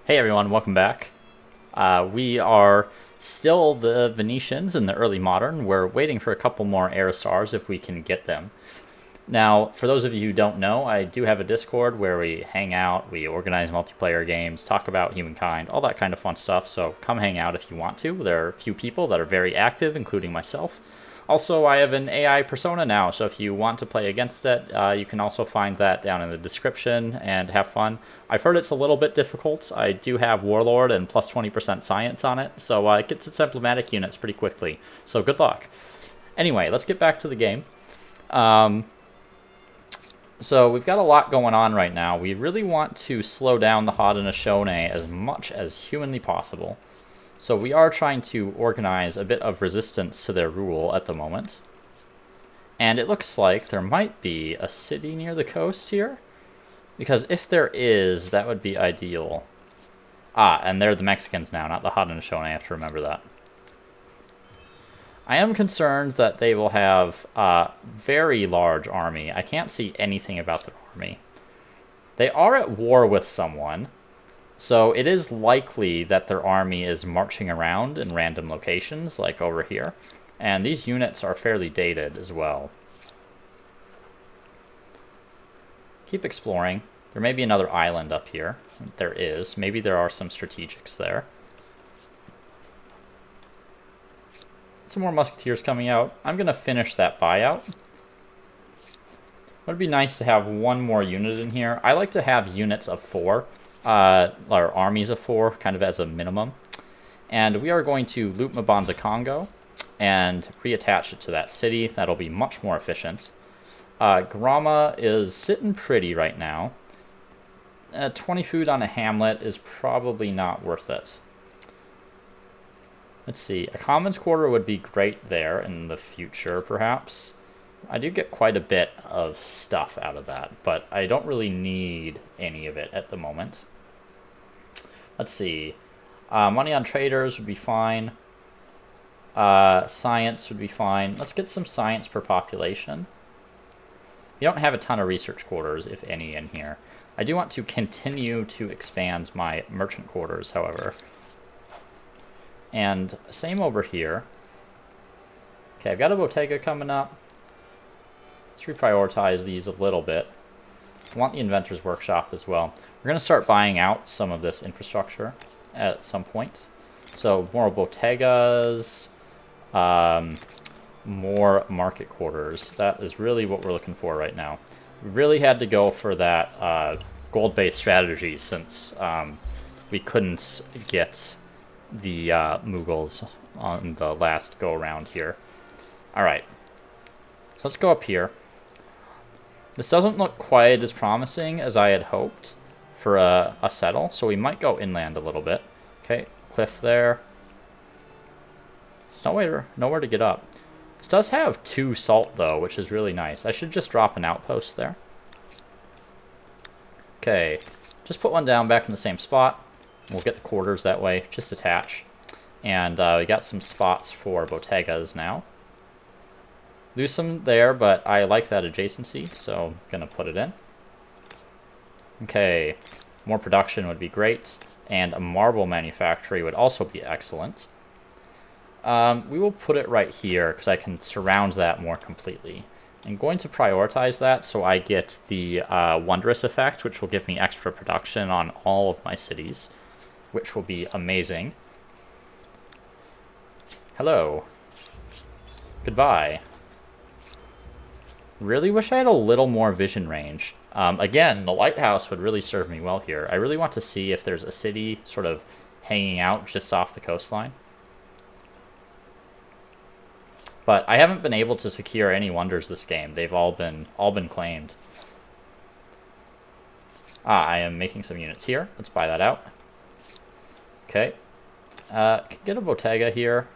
Hey everyone, welcome back. We are still the Venetians in the early modern. We're waiting for a couple more Aerostars if we can get them. Now, for those of you who don't know, I do have a Discord where we hang out, we organize multiplayer games, talk about humankind, all that kind of fun stuff, so come hang out if you want to. There are a few people that are very active, including myself. Also, I have an AI persona now, so if you want to play against it, you can also find that down in the description and have fun. I've heard it's a little bit difficult. I do have Warlord and plus 20% science on it, so it gets its emblematic units pretty quickly. So good luck. Anyway, let's get back to the game. So we've got a lot going on right now. We really want to slow down the Haudenosaunee as much as humanly possible. So we are trying to organize a bit of resistance to their rule at the moment. And it looks like there might be a city near the coast here. Because if there is, that would be ideal. Ah, and they're the Mexicans now, not the Haudenosaunee. I have to remember that. I am concerned that they will have a very large army. I can't see anything about their army. They are at war with someone. So it is likely that their army is marching around in random locations, like over here. And these units are fairly dated as well. Keep exploring. There may be another island up here. There is. Maybe there are some strategics there. Some more musketeers coming out. I'm going to finish that buyout. It would be nice to have one more unit in here. I like to have units of 4. Or armies of 4, kind of as a minimum. And we are going to loot Mabanza Congo and reattach it to that city. That'll be much more efficient. Grama is sitting pretty right now. 20 food on a hamlet is probably not worth it. Let's see. A commons quarter would be great there in the future, perhaps. I do get quite a bit of stuff out of that, but I don't really need any of it at the moment. Let's see. Money on traders would be fine. Science would be fine. Let's get some science per population. You don't have a ton of research quarters, if any, in here. I do want to continue to expand my merchant quarters, however. And same over here. Okay, I've got a Bottega coming up. Let's reprioritize these a little bit. I want the Inventor's Workshop as well. We're going to start buying out some of this infrastructure at some point. So more Bottegas, more market quarters. That is really what we're looking for right now. We really had to go for that gold-based strategy since we couldn't get the Mughals on the last go-around here. Alright, so let's go up here. This doesn't look quite as promising as I had hoped for a settle, so we might go inland a little bit. Okay, cliff there. There's nowhere to get up. This does have 2 salt, though, which is really nice. I should just drop an outpost there. Okay, just put one down back in the same spot. We'll get the quarters that way, just attach. And we got some spots for Bottegas now. Lose some there, but I like that adjacency, so I'm going to put it in. Okay, more production would be great, and a marble manufactory would also be excellent. We will put it right here, because I can surround that more completely. I'm going to prioritize that so I get the Wondrous effect, which will give me extra production on all of my cities, which will be amazing. Hello. Goodbye. Really wish I had a little more vision range. Again, the lighthouse would really serve me well here. I really want to see if there's a city sort of hanging out just off the coastline. But I haven't been able to secure any wonders this game. They've all been claimed. I am making some units here. Let's buy that out. Okay. Get a Bottega here.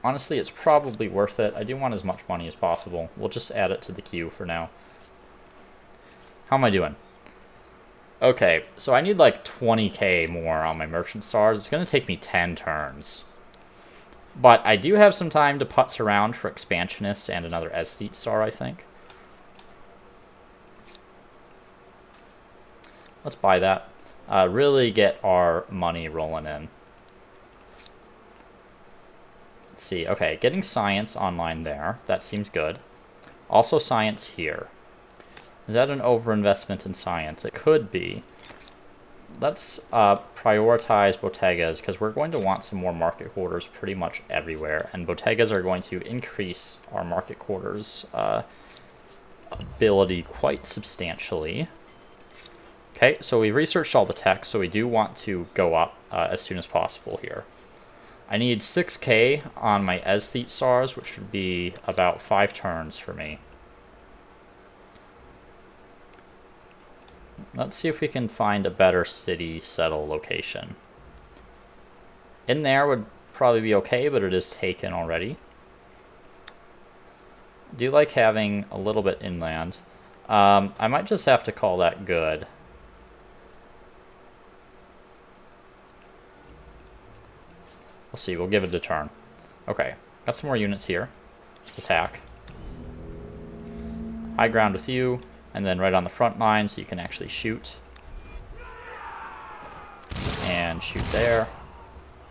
Honestly, it's probably worth it. I do want as much money as possible. We'll just add it to the queue for now. How am I doing? Okay, so I need like 20k more on my merchant stars. It's going to take me 10 turns. But I do have some time to putz around for expansionists and another aesthete star, I think. Let's buy that. really get our money rolling in. Let's see. Okay, getting science online there. That seems good. Also science here. Is that an overinvestment in science? It could be. Let's prioritize bodegas because we're going to want some more market quarters pretty much everywhere, and bodegas are going to increase our market quarters ability quite substantially. Okay, so we've researched all the tech, so we do want to go up as soon as possible here. I need 6k on my aesthete SARs, which would be about 5 turns for me. Let's see if we can find a better city settle location. In there would probably be okay, but it is taken already. I do like having a little bit inland. I might just have to call that good. We'll see, we'll give it a turn. Okay, got some more units here. Let's attack. High ground with you. And then right on the front line so you can actually shoot. And shoot there.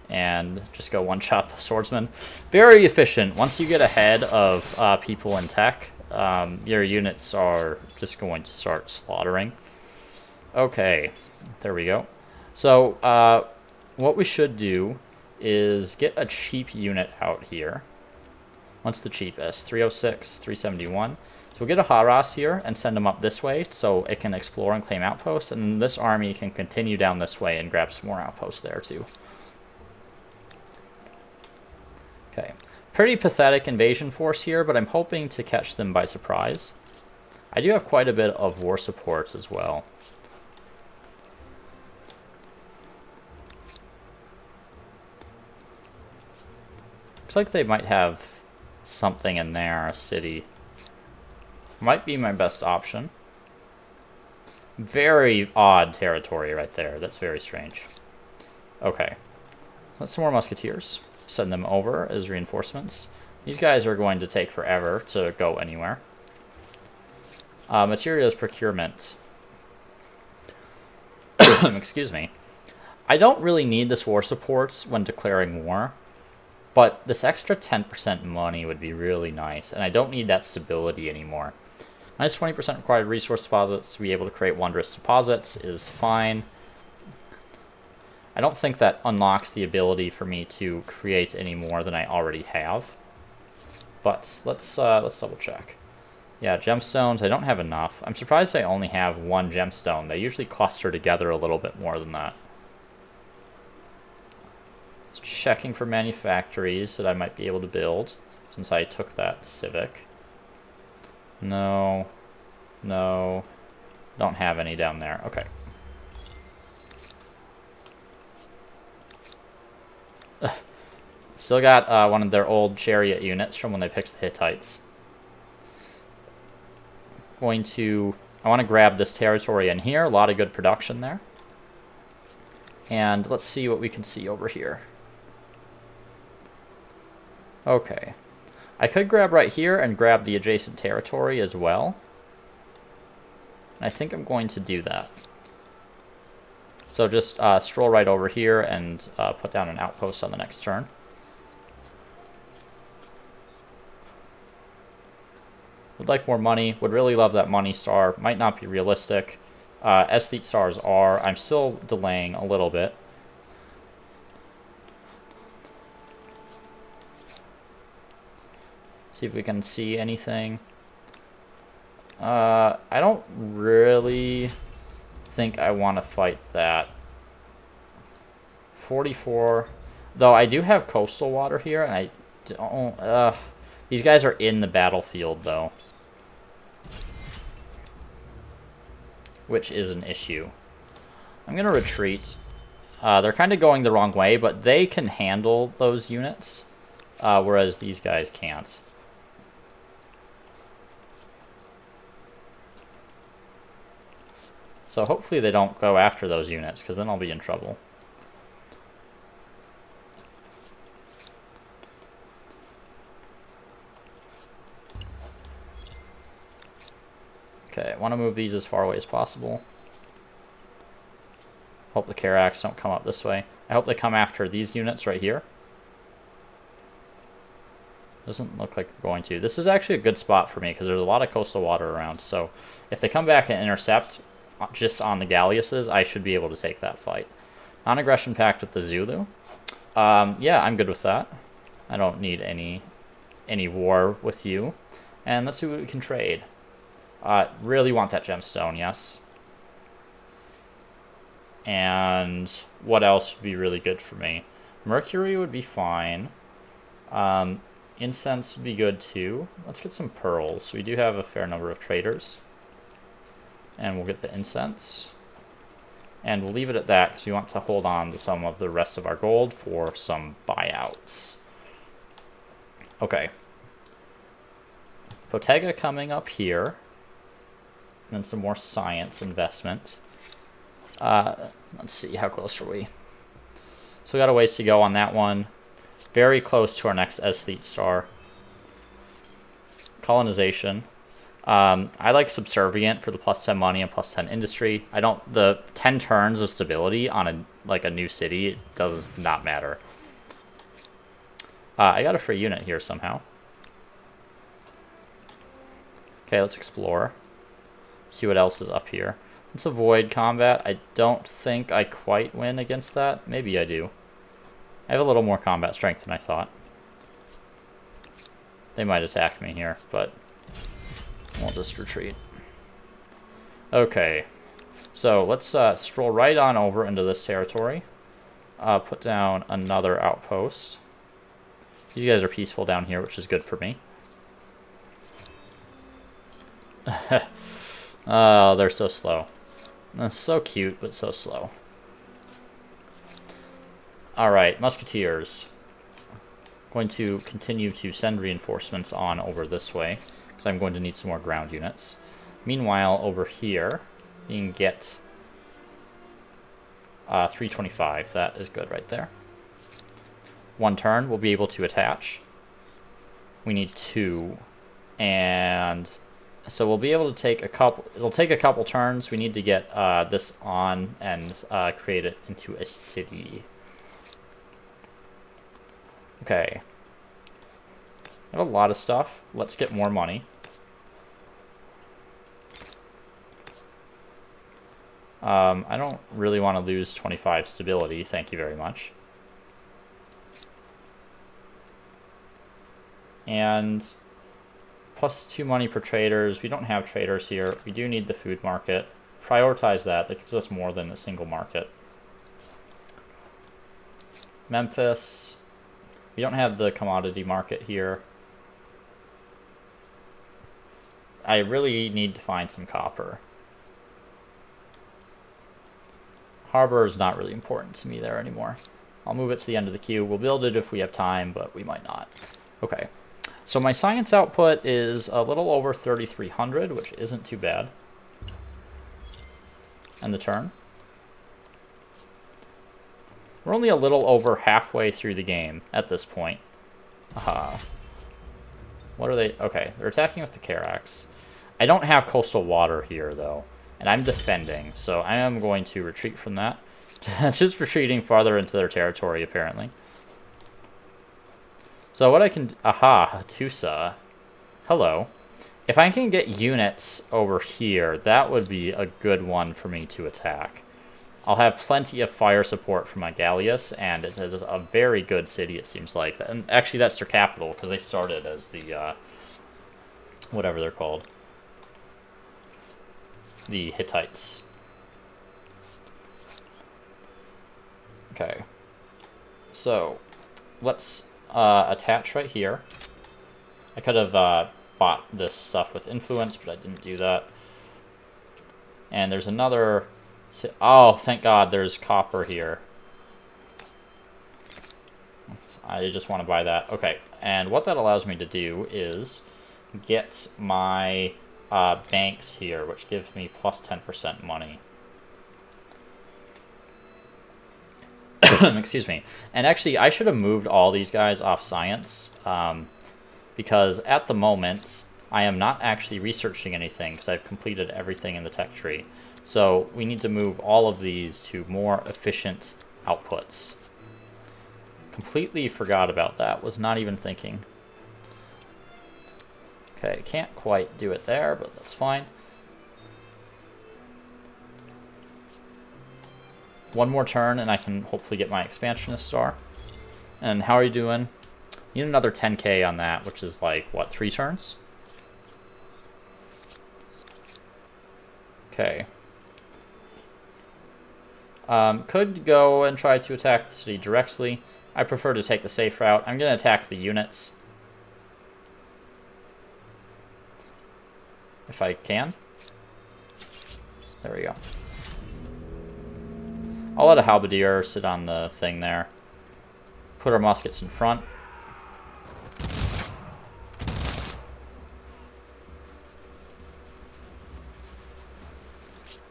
And just go one-shot the swordsman. Very efficient. Once you get ahead of people in tech, your units are just going to start slaughtering. Okay, there we go. So what we should do is get a cheap unit out here. What's the cheapest? 306, 371. So we'll get a Haras here and send them up this way so it can explore and claim outposts, and this army can continue down this way and grab some more outposts there too. Okay, pretty pathetic invasion force here, but I'm hoping to catch them by surprise. I do have quite a bit of war supports as well. Looks like they might have something in there, a city. Might be my best option. Very odd territory right there. That's very strange. Okay. Let's some more musketeers. Send them over as reinforcements. These guys are going to take forever to go anywhere. Materials procurement. Excuse me. I don't really need this war supports when declaring war. But this extra 10% money would be really nice. And I don't need that stability anymore. Minus 20% required resource deposits to be able to create wondrous deposits is fine. I don't think that unlocks the ability for me to create any more than I already have. But let's double check. Yeah, gemstones, I don't have enough. I'm surprised I only have one gemstone. They usually cluster together a little bit more than that. Just checking for manufactories that I might be able to build since I took that civic. No. No. Don't have any down there. Okay. Still got one of their old chariot units from when they picked the Hittites. I want to grab this territory in here. A lot of good production there. And let's see what we can see over here. Okay. I could grab right here and grab the adjacent territory as well. I think I'm going to do that. So just stroll right over here and put down an outpost on the next turn. Would like more money. Would really love that money star. Might not be realistic. Aesthete stars are. I'm still delaying a little bit. See if we can see anything. I don't really think I want to fight that. 44. Though I do have coastal water here, and I don't... these guys are in the battlefield, though. Which is an issue. I'm going to retreat. They're kind of going the wrong way, but they can handle those units, whereas these guys can't. So hopefully they don't go after those units, because then I'll be in trouble. Okay, I want to move these as far away as possible. Hope the Caracs don't come up this way. I hope they come after these units right here. Doesn't look like they're going to. This is actually a good spot for me because there's a lot of coastal water around. So if they come back and intercept just on the galleasses, I should be able to take that fight. Non-aggression pact with the Zulu. Yeah, I'm good with that. I don't need any war with you. And let's see what we can trade. Really want that gemstone, yes. And what else would be really good for me? Mercury would be fine. Incense would be good too. Let's get some pearls. We do have a fair number of traders. And we'll get the incense. And we'll leave it at that because we want to hold on to some of the rest of our gold for some buyouts. Okay. Bottega coming up here. And then some more science investments. Let's see, how close are we? So we got a ways to go on that one. Very close to our next aesthete star. Colonization. I like subservient for the +10 money and +10 industry. I don't. The 10 turns of stability on a new city does not matter. I got a free unit here somehow. Okay, let's explore. See what else is up here. Let's avoid combat. I don't think I quite win against that. Maybe I do. I have a little more combat strength than I thought. They might attack me here, but we'll just retreat. Okay, so let's stroll right on over into this territory. Put down another outpost. These guys are peaceful down here, which is good for me. Oh, they're so slow. That's so cute, but so slow. Alright, musketeers. Going to continue to send reinforcements on over this way, because I'm going to need some more ground units. Meanwhile, over here, you can get 325. That is good right there. One turn, we'll be able to attach. We need 2. And so we'll be able to take a couple... It'll take a couple turns. We need to get this on and create it into a city. Okay. I have a lot of stuff. Let's get more money. I don't really want to lose 25 stability. Thank you very much. And +2 money per traders. We don't have traders here. We do need the food market. Prioritize that. That gives us more than a single market. Memphis. We don't have the commodity market here. I really need to find some copper. Harbor is not really important to me there anymore. I'll move it to the end of the queue. We'll build it if we have time, but we might not. Okay. So my science output is a little over 3,300, which isn't too bad. And the turn. We're only a little over halfway through the game at this point. What are they? Okay, they're attacking with the Caracs. I don't have coastal water here, though. And I'm defending, so I am going to retreat from that. Just retreating farther into their territory, apparently. So what I can... Aha, Hatusa. Hello. If I can get units over here, that would be a good one for me to attack. I'll have plenty of fire support from my Gallius, and it is a very good city, it seems like. And actually, that's their capital, because they started as the... whatever they're called. The Hittites. Okay. So, let's attach right here. I could have bought this stuff with influence, but I didn't do that. And there's another... Oh, thank God there's copper here. I just want to buy that. Okay, and what that allows me to do is get my banks here, which gives me plus 10% money. Excuse me. And actually, I should have moved all these guys off science, because at the moment, I am not actually researching anything because I've completed everything in the tech tree. So we need to move all of these to more efficient outputs. Completely forgot about that. Was not even thinking. Okay, can't quite do it there, but that's fine. One more turn and I can hopefully get my expansionist star. And how are you doing? Need another 10k on that, which is like, what, 3 turns? Okay. Could go and try to attack the city directly. I prefer to take the safe route. I'm going to attack the units. If I can. There we go. I'll let a halberdier sit on the thing there. Put our muskets in front.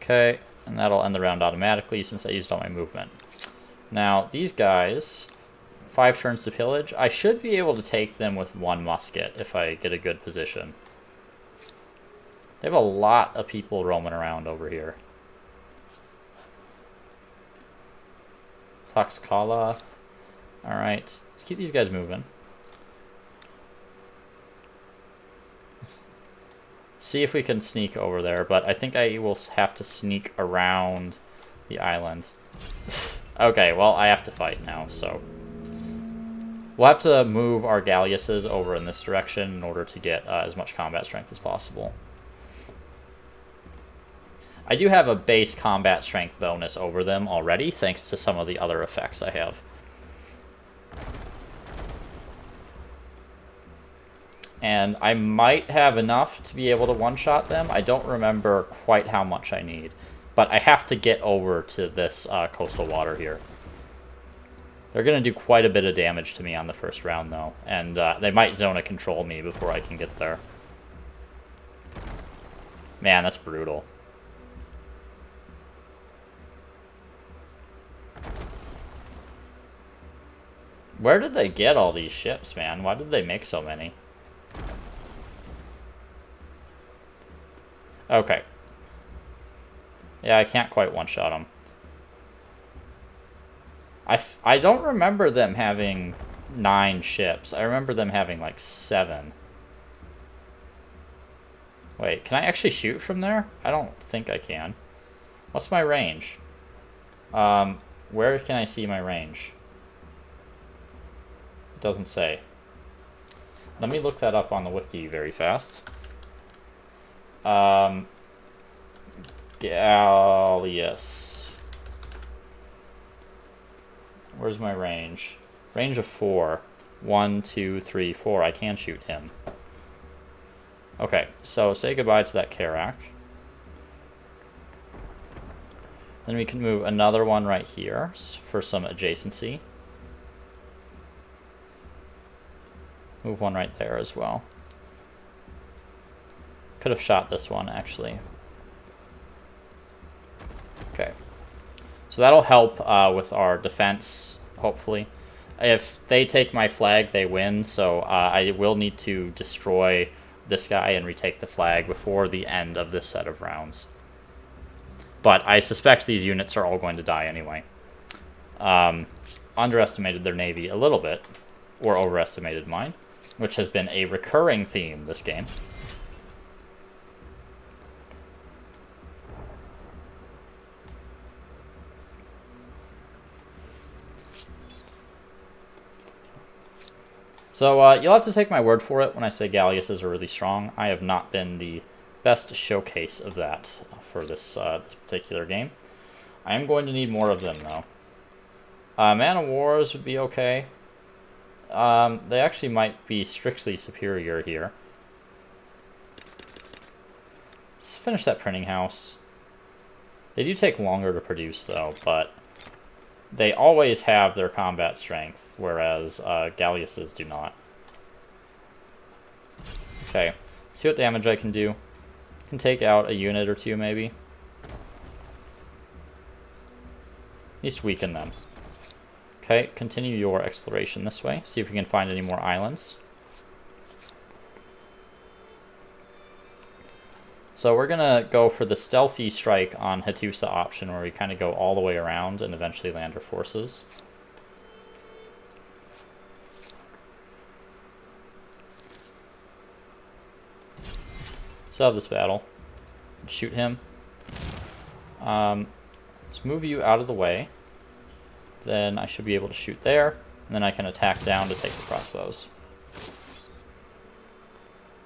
Okay, and that'll end the round automatically since I used all my movement. Now, these guys, 5 turns to pillage. I should be able to take them with 1 musket if I get a good position. They have a lot of people roaming around over here. Tlaxcala. Alright, let's keep these guys moving. See if we can sneak over there, but I think I will have to sneak around the island. Okay, well, I have to fight now, so... We'll have to move our galleasses over in this direction in order to get as much combat strength as possible. I do have a base combat strength bonus over them already, thanks to some of the other effects I have. And I might have enough to be able to one-shot them. I don't remember quite how much I need. But I have to get over to this coastal water here. They're going to do quite a bit of damage to me on the first round, though. And they might zona control me before I can get there. Man, that's brutal. Where did they get all these ships, man? Why did they make so many? Okay. Yeah, I can't quite one-shot them. I don't remember them having 9 ships. I remember them having like 7. Wait, can I actually shoot from there? I don't think I can. What's my range? Where can I see my range? It doesn't say. Let me look that up on the wiki very fast. Galleass. Where's my range? Range of 4. 1, 2, 3, 4. I can shoot him. Okay, so say goodbye to that Karak. Then we can move another one right here for some adjacency. Move one right there as well. Could have shot this one, actually. Okay. So that'll help with our defense, hopefully. If they take my flag, they win, so I will need to destroy this guy and retake the flag before the end of this set of rounds. But I suspect these units are all going to die anyway. Underestimated their navy a little bit, or overestimated mine, which has been a recurring theme this game. So you'll have to take my word for it when I say galleasses are really strong. I have not been the best showcase of that for this this particular game. I am going to need more of them, though. Man-of-wars would be okay. They actually might be strictly superior here. Let's finish that printing house. They do take longer to produce, though, but they always have their combat strength, whereas galleasses do not. Okay, see what damage I can do. Can take out a unit or two, maybe. At least weaken them. Okay, continue your exploration this way. See if we can find any more islands. So we're going to go for the stealthy strike on Hatusa option, where we kind of go all the way around and eventually land our forces. So have this battle. Shoot him. Let's move you out of the way. Then I should be able to shoot there, and then I can attack down to take the crossbows.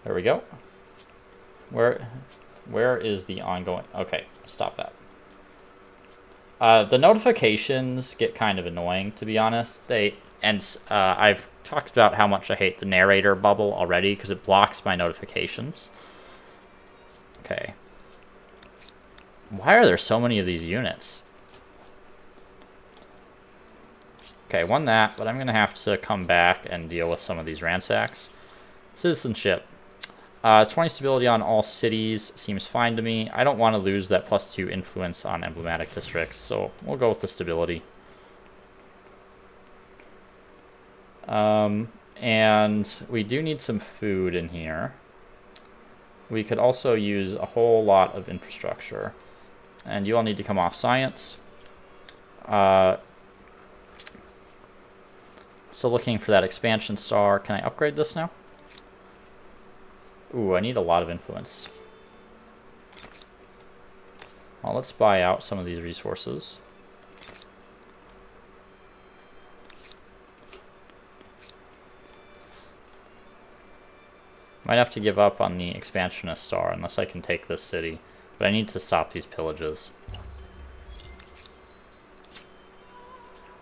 There we go. Where is the ongoing? Okay, stop that. The notifications get kind of annoying, to be honest. I've talked about how much I hate the narrator bubble already because it blocks my notifications. Okay. Why are there so many of these units? Okay, won that, but I'm going to have to come back and deal with some of these ransacks. Citizenship. 20 stability on all cities seems fine to me. I don't want to lose that +2 influence on emblematic districts, so we'll go with the stability. And we do need some food in here. We could also use a whole lot of infrastructure. And you all need to come off science. So looking for that expansion star. Can I upgrade this now? Ooh, I need a lot of influence. Well, let's buy out some of these resources. Might have to give up on the expansionist star unless I can take this city. But I need to stop these pillages.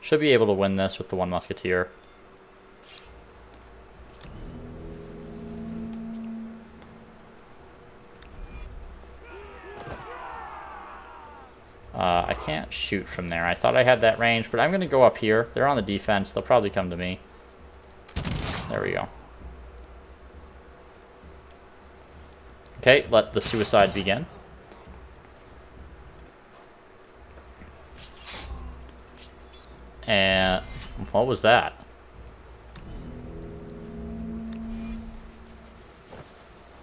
Should be able to win this with the one musketeer. I can't shoot from there. I thought I had that range, but I'm going to go up here. They're on the defense. They'll probably come to me. There we go. Okay, let the suicide begin. And what was that?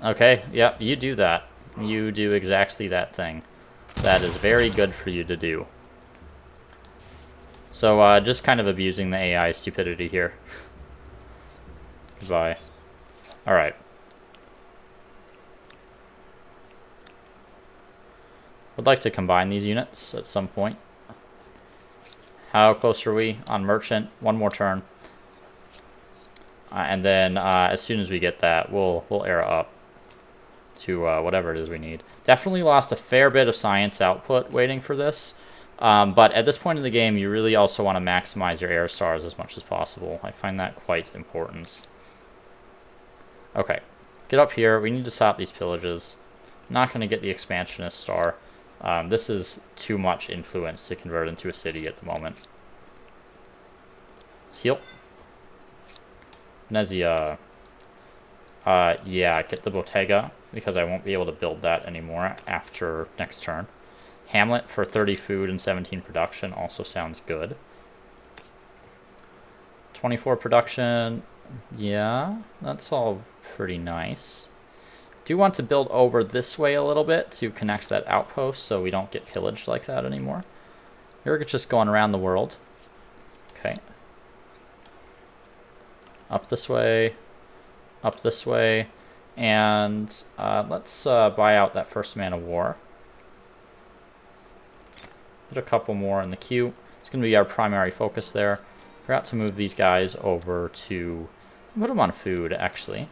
Okay, yep, you do that. You do exactly that thing. That is very good for you to do. So, just kind of abusing the AI stupidity here. Goodbye. Alright. Would like to combine these units at some point. How close are we on merchant? One more turn. And then, as soon as we get that, we'll era up to whatever it is we need. Definitely lost a fair bit of science output waiting for this. But at this point in the game, you really also want to maximize your air stars as much as possible. I find that quite important. Okay, get up here. We need to stop these pillages. Not going to get the expansionist star. This is too much influence to convert into a city at the moment. Let's heal. Venezia. Yeah, get the Bottega, because I won't be able to build that anymore after next turn. Hamlet for 30 food and 17 production also sounds good. 24 production. Yeah, that's all pretty nice. Do want to build over this way a little bit to connect that outpost so we don't get pillaged like that anymore. You're just going around the world. Okay. Up this way. Up this way. And let's buy out that first man of war. Put a couple more in the queue. It's going to be our primary focus there. Forgot to move these guys over to... put them on food, actually.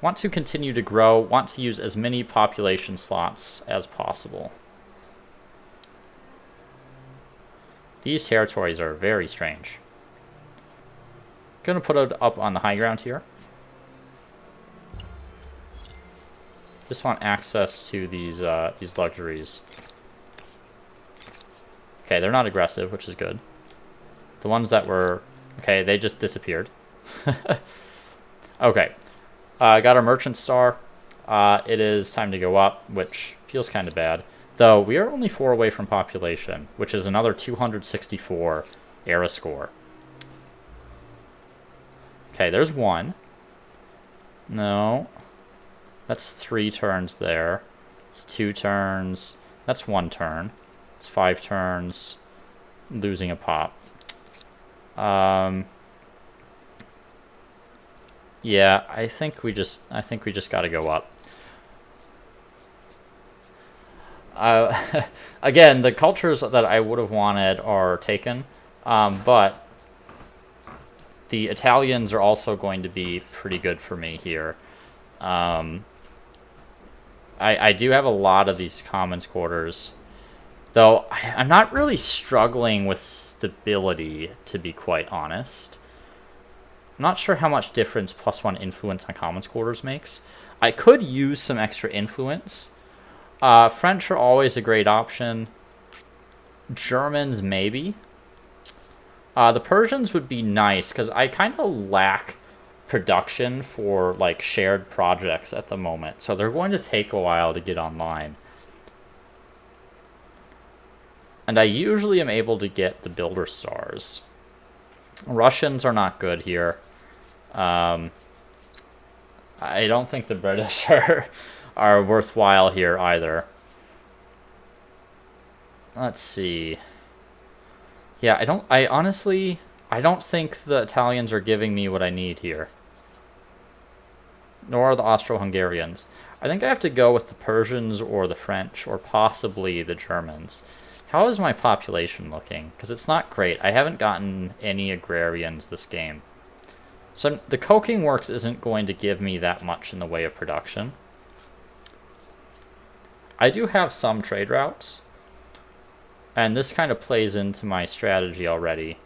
Want to continue to grow. Want to use as many population slots as possible. These territories are very strange. Gonna put it up on the high ground here. Just want access to these luxuries. Okay, they're not aggressive, which is good. The ones that were... okay, they just disappeared. Okay. Got our merchant star. It is time to go up, which feels kind of bad. Though, we are only 4 away from population, which is another 264 era score. Okay, there's one. No. That's 3 turns there. It's 2 turns. That's 1 turn. It's 5 turns. Losing a pop. Yeah, I think we just got to go up. Again, the cultures that I would have wanted are taken, but the Italians are also going to be pretty good for me here. I do have a lot of these commons quarters, though I'm not really struggling with stability, to be quite honest. I'm not sure how much difference +1 influence on commons quarters makes. I could use some extra influence. French are always a great option. Germans, maybe. The Persians would be nice, because I kind of lack production for, like, shared projects at the moment. So they're going to take a while to get online. And I usually am able to get the builder stars. Russians are not good here. I don't think the British are worthwhile here either. Let's see. Yeah, I honestly don't think the Italians are giving me what I need here. Nor are the Austro-Hungarians. I think I have to go with the Persians or the French or possibly the Germans. How is my population looking? Because it's not great. I haven't gotten any agrarians this game. So the coking works isn't going to give me that much in the way of production. I do have some trade routes, and this kind of plays into my strategy already.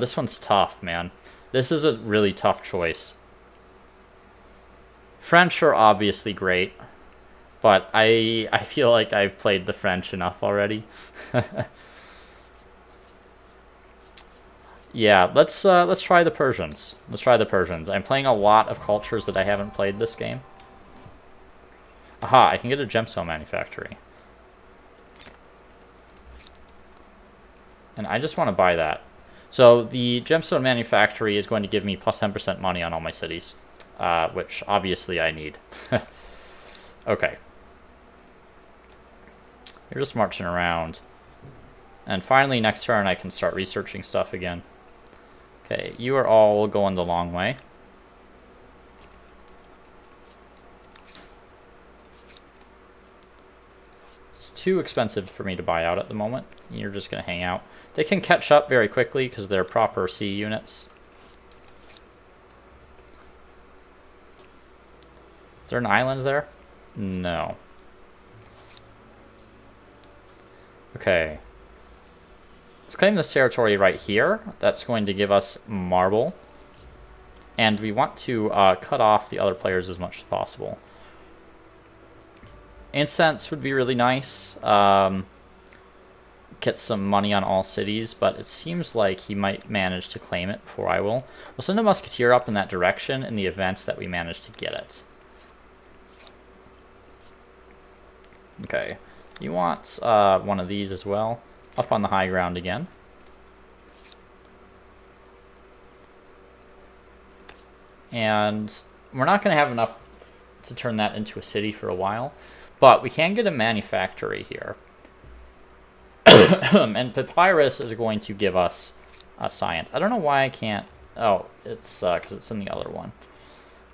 This one's tough, man. This is a really tough choice. French are obviously great, but I feel like I've played the French enough already. Yeah, let's try the Persians. Let's try the Persians. I'm playing a lot of cultures that I haven't played this game. Aha, I can get a gemstone manufactory. And I just want to buy that. So the gemstone manufactory is going to give me plus 10% money on all my cities, which obviously I need. Okay. You're just marching around. And finally, next turn, I can start researching stuff again. Okay, you are all going the long way. It's too expensive for me to buy out at the moment. You're just going to hang out. They can catch up very quickly because they're proper C units. Is there an island there? No. Okay. Let's claim this territory right here. That's going to give us marble. And we want to cut off the other players as much as possible. Incense would be really nice. Get some money on all cities, but it seems like he might manage to claim it before I will. We'll send a musketeer up in that direction in the event that we manage to get it. Okay. You want one of these as well. Up on the high ground again. And we're not going to have enough to turn that into a city for a while. But we can get a manufactory here. And Papyrus is going to give us science. I don't know why I can't... Oh, it's because it's in the other one.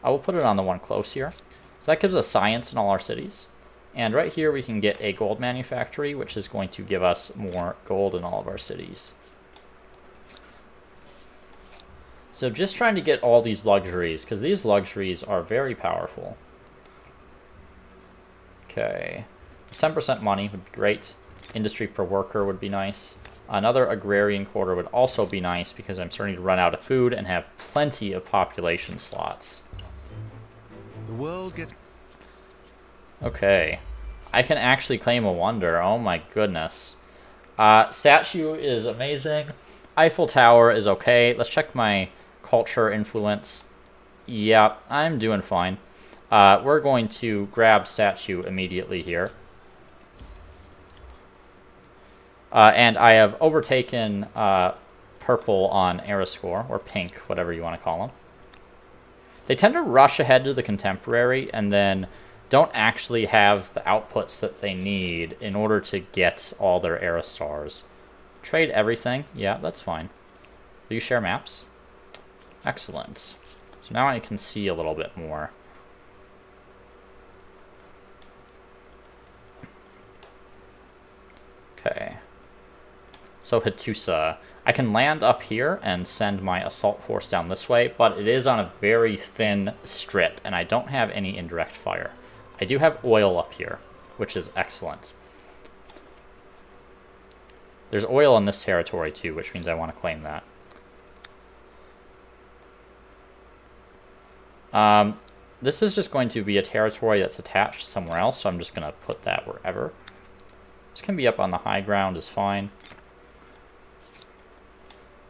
I will put it on the one close here. So that gives us science in all our cities. And right here we can get a gold manufactory, which is going to give us more gold in all of our cities. So just trying to get all these luxuries, because these luxuries are very powerful. Okay. 10% money would be great. Industry per worker would be nice. Another agrarian quarter would also be nice, because I'm starting to run out of food and have plenty of population slots. The world gets... Okay. I can actually claim a wonder. Oh my goodness. Statue is amazing. Eiffel Tower is okay. Let's check my culture influence. Yeah, I'm doing fine. We're going to grab statue immediately here. And I have overtaken purple on era score, or pink, whatever you want to call them. They tend to rush ahead to the contemporary and then don't actually have the outputs that they need in order to get all their era stars. Trade everything. Yeah, that's fine. Do you share maps? Excellent. So now I can see a little bit more. Okay. So Hatusa. I can land up here and send my assault force down this way, but it is on a very thin strip, and I don't have any indirect fire. I do have oil up here, which is excellent. There's oil in this territory too, which means I want to claim that. This is just going to be a territory that's attached somewhere else, so I'm just going to put that wherever. This can be up on the high ground is fine.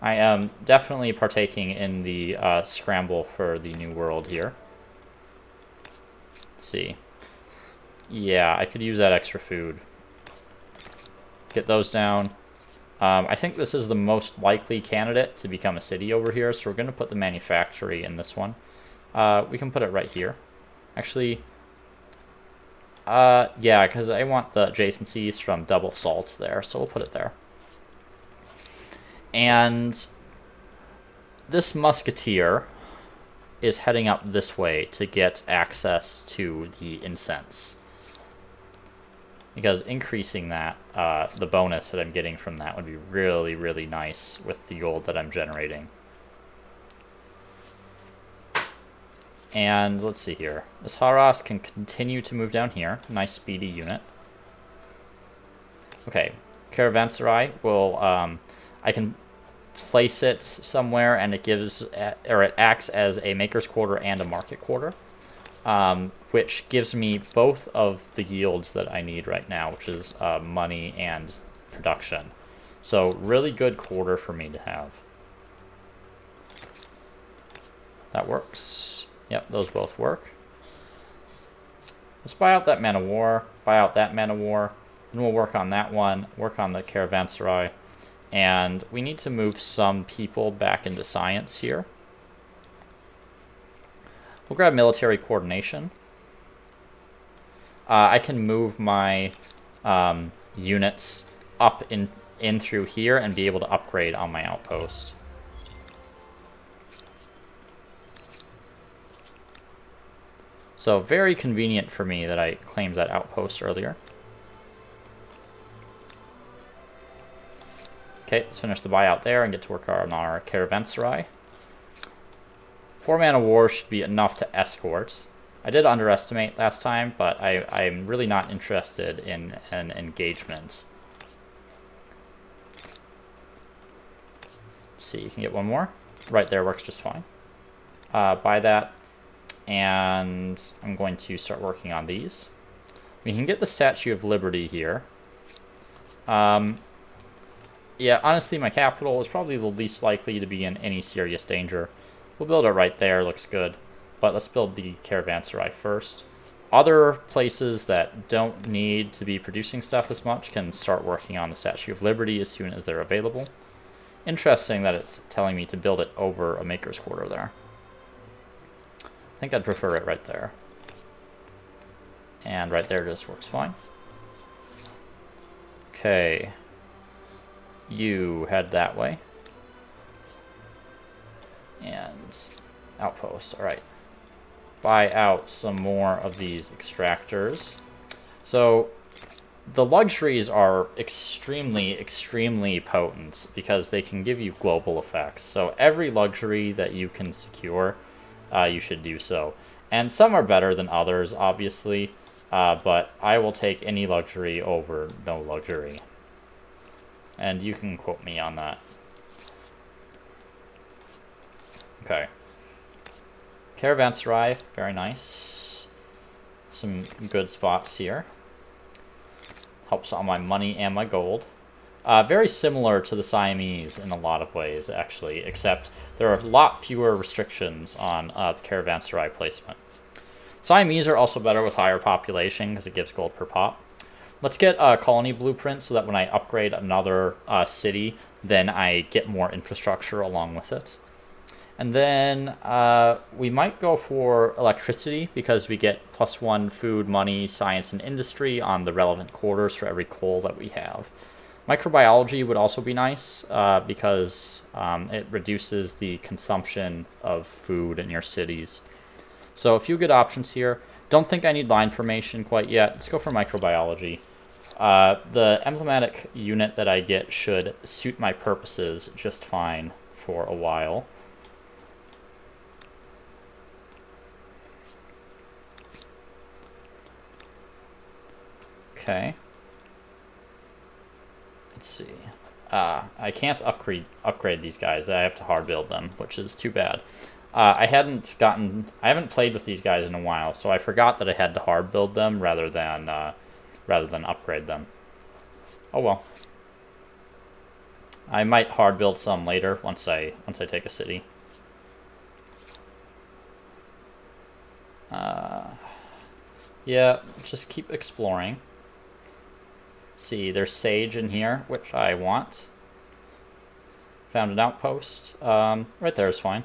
I am definitely partaking in the scramble for the new world here. Let's see. Yeah, I could use that extra food. Get those down. I think this is the most likely candidate to become a city over here, so we're going to put the manufactory in this one. We can put it right here. Actually, yeah, because I want the adjacencies from double salt there, so we'll put it there. And this musketeer is heading up this way to get access to the incense. Because increasing that, the bonus that I'm getting from that would be really, really nice with the gold that I'm generating. And let's see here. This Haras can continue to move down here. Nice speedy unit. Okay, Caravanserai will, I can place it somewhere and it gives, or it acts as a maker's quarter and a market quarter. Which gives me both of the yields that I need right now, which is money and production. So really good quarter for me to have. That works. Yep, those both work. Let's buy out that man of war, buy out that man of war, then we'll work on that one, work on the caravanserai, and we need to move some people back into science here. We'll grab military coordination. I can move my units up in through here and be able to upgrade on my outpost. So very convenient for me that I claimed that outpost earlier. Okay, let's finish the buyout there and get to work on our caravanserai. 4 man of war should be enough to escort. I did underestimate last time, but I'm really not interested in an engagement. Let's see, you can get one more. Right there works just fine. Buy that, and I'm going to start working on these. We can get the Statue of Liberty here. Yeah, honestly, my capital is probably the least likely to be in any serious danger. We'll build it right there, looks good. But let's build the caravanserai first. Other places that don't need to be producing stuff as much can start working on the Statue of Liberty as soon as they're available. Interesting that it's telling me to build it over a maker's quarter there. I think I'd prefer it right there. And right there just works fine. Okay. You head that way. And outpost, alright. Buy out some more of these extractors. So the luxuries are extremely, extremely potent because they can give you global effects. So every luxury that you can secure, you should do so. And some are better than others, obviously, but I will take any luxury over no luxury. And you can quote me on that. Okay. Caravanserai, very nice. Some good spots here. Helps on my money and my gold. Very similar to the Siamese in a lot of ways, actually, except there are a lot fewer restrictions on the caravanserai placement. Siamese are also better with higher population because it gives gold per pop. Let's get a colony blueprint so that when I upgrade another city, then I get more infrastructure along with it. And then we might go for electricity because we get +1 food, money, science, and industry on the relevant quarters for every coal that we have. Microbiology would also be nice because it reduces the consumption of food in your cities. So a few good options here. Don't think I need line formation quite yet. Let's go for microbiology. The emblematic unit that I get should suit my purposes just fine for a while. Okay. Let's see. I can't upgrade these guys. I have to hard build them, which is too bad. I haven't played with these guys in a while, so I forgot that I had to hard build them rather than upgrade them. Oh well. I might hard build some later once I take a city. Yeah, just keep exploring. See, there's sage in here, which I want. Found an outpost. Right there is fine.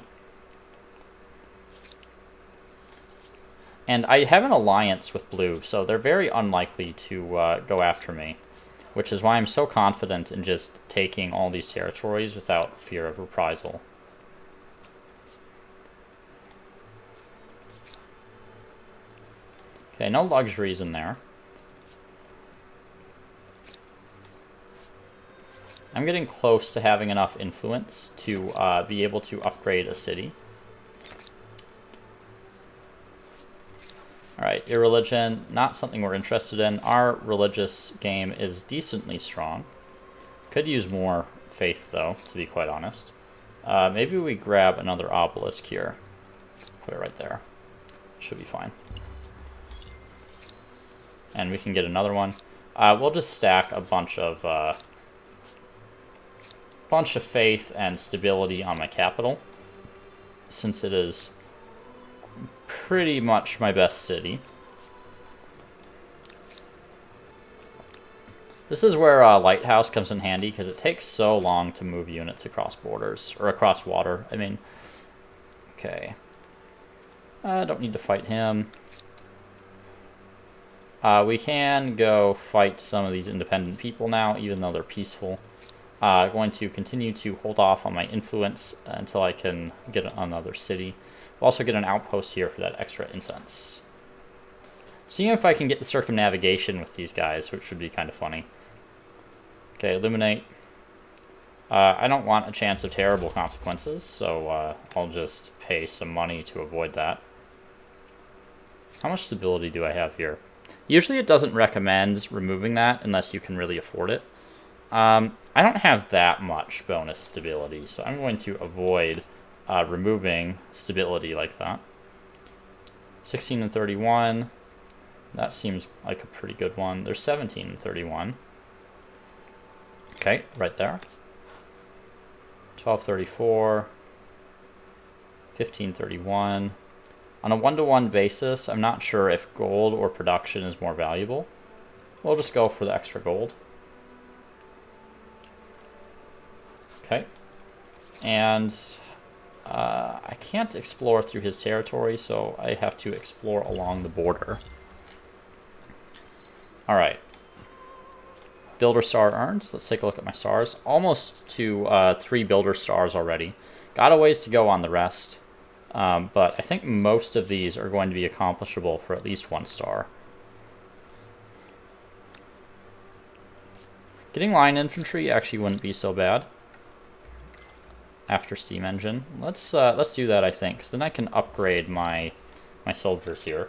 And I have an alliance with blue, so they're very unlikely to go after me, which is why I'm so confident in just taking all these territories without fear of reprisal. Okay, no luxuries in there. I'm getting close to having enough influence to be able to upgrade a city. Alright, irreligion, not something we're interested in. Our religious game is decently strong. Could use more faith, though, to be quite honest. Maybe we grab another obelisk here. Put it right there. Should be fine. And we can get another one. We'll just stack a bunch of faith and stability on my capital, since it is pretty much my best city. This is where Lighthouse comes in handy, because it takes so long to move units across borders, or across water, I mean. Okay. I don't need to fight him. We can go fight some of these independent people now, even though they're peaceful. Going to continue to hold off on my influence until I can get another city. We'll also get an outpost here for that extra incense. Seeing if I can get the circumnavigation with these guys, which would be kind of funny. Okay, illuminate. I don't want a chance of terrible consequences, so I'll just pay some money to avoid that. How much stability do I have here? Usually it doesn't recommend removing that unless you can really afford it. I don't have that much bonus stability, so I'm going to avoid removing stability like that. 16 and 31. That seems like a pretty good one. There's 17 and 31. Okay, right there. 1234. 1531. On a 1-to-1 basis, I'm not sure if gold or production is more valuable. We'll just go for the extra gold. Okay. And I can't explore through his territory, so I have to explore along the border. Alright. Builder star earned. Let's take a look at my stars. Almost to 3 builder stars already. Got a ways to go on the rest. But I think most of these are going to be accomplishable for at least 1 star. Getting line infantry actually wouldn't be so bad. After steam engine, let's do that, I think, because then I can upgrade my soldiers here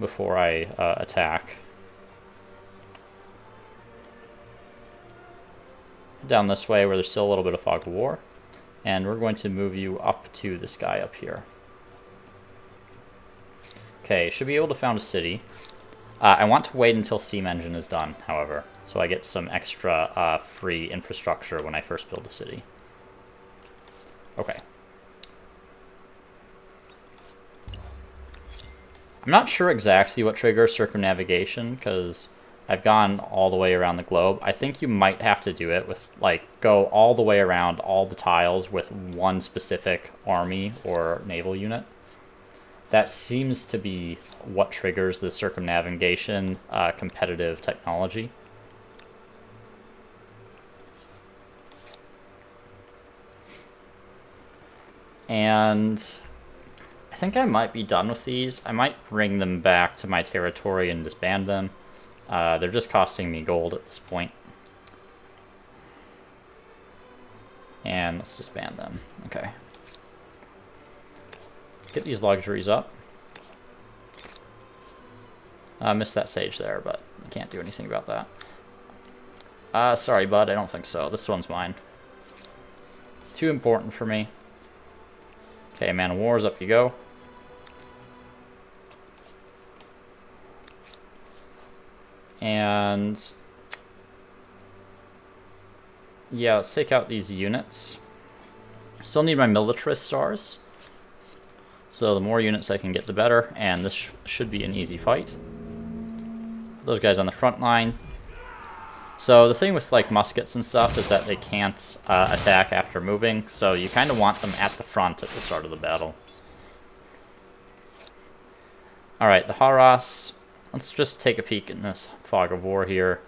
before I attack. Down this way where there's still a little bit of fog of war. And we're going to move you up to this guy up here. Okay, should be able to found a city. I want to wait until steam engine is done, however, so I get some extra free infrastructure when I first build a city. Okay. I'm not sure exactly what triggers circumnavigation, because I've gone all the way around the globe. I think you might have to do it with, like, go all the way around all the tiles with one specific army or naval unit. That seems to be what triggers the circumnavigation competitive technology. And I think I might be done with these. I might bring them back to my territory and disband them. They're just costing me gold at this point. And let's disband them. Okay. Get these luxuries up. I missed that sage there, but I can't do anything about that. Sorry, bud. I don't think so. This one's mine. Too important for me. Okay, Man of Wars, up you go. And yeah, let's take out these units. Still need my militarist stars. So the more units I can get, the better. And this should be an easy fight. Those guys on the front line. So the thing with like muskets and stuff is that they can't attack after moving. So you kind of want them at the front at the start of the battle. Alright, the Haras. Let's just take a peek in this fog of war here.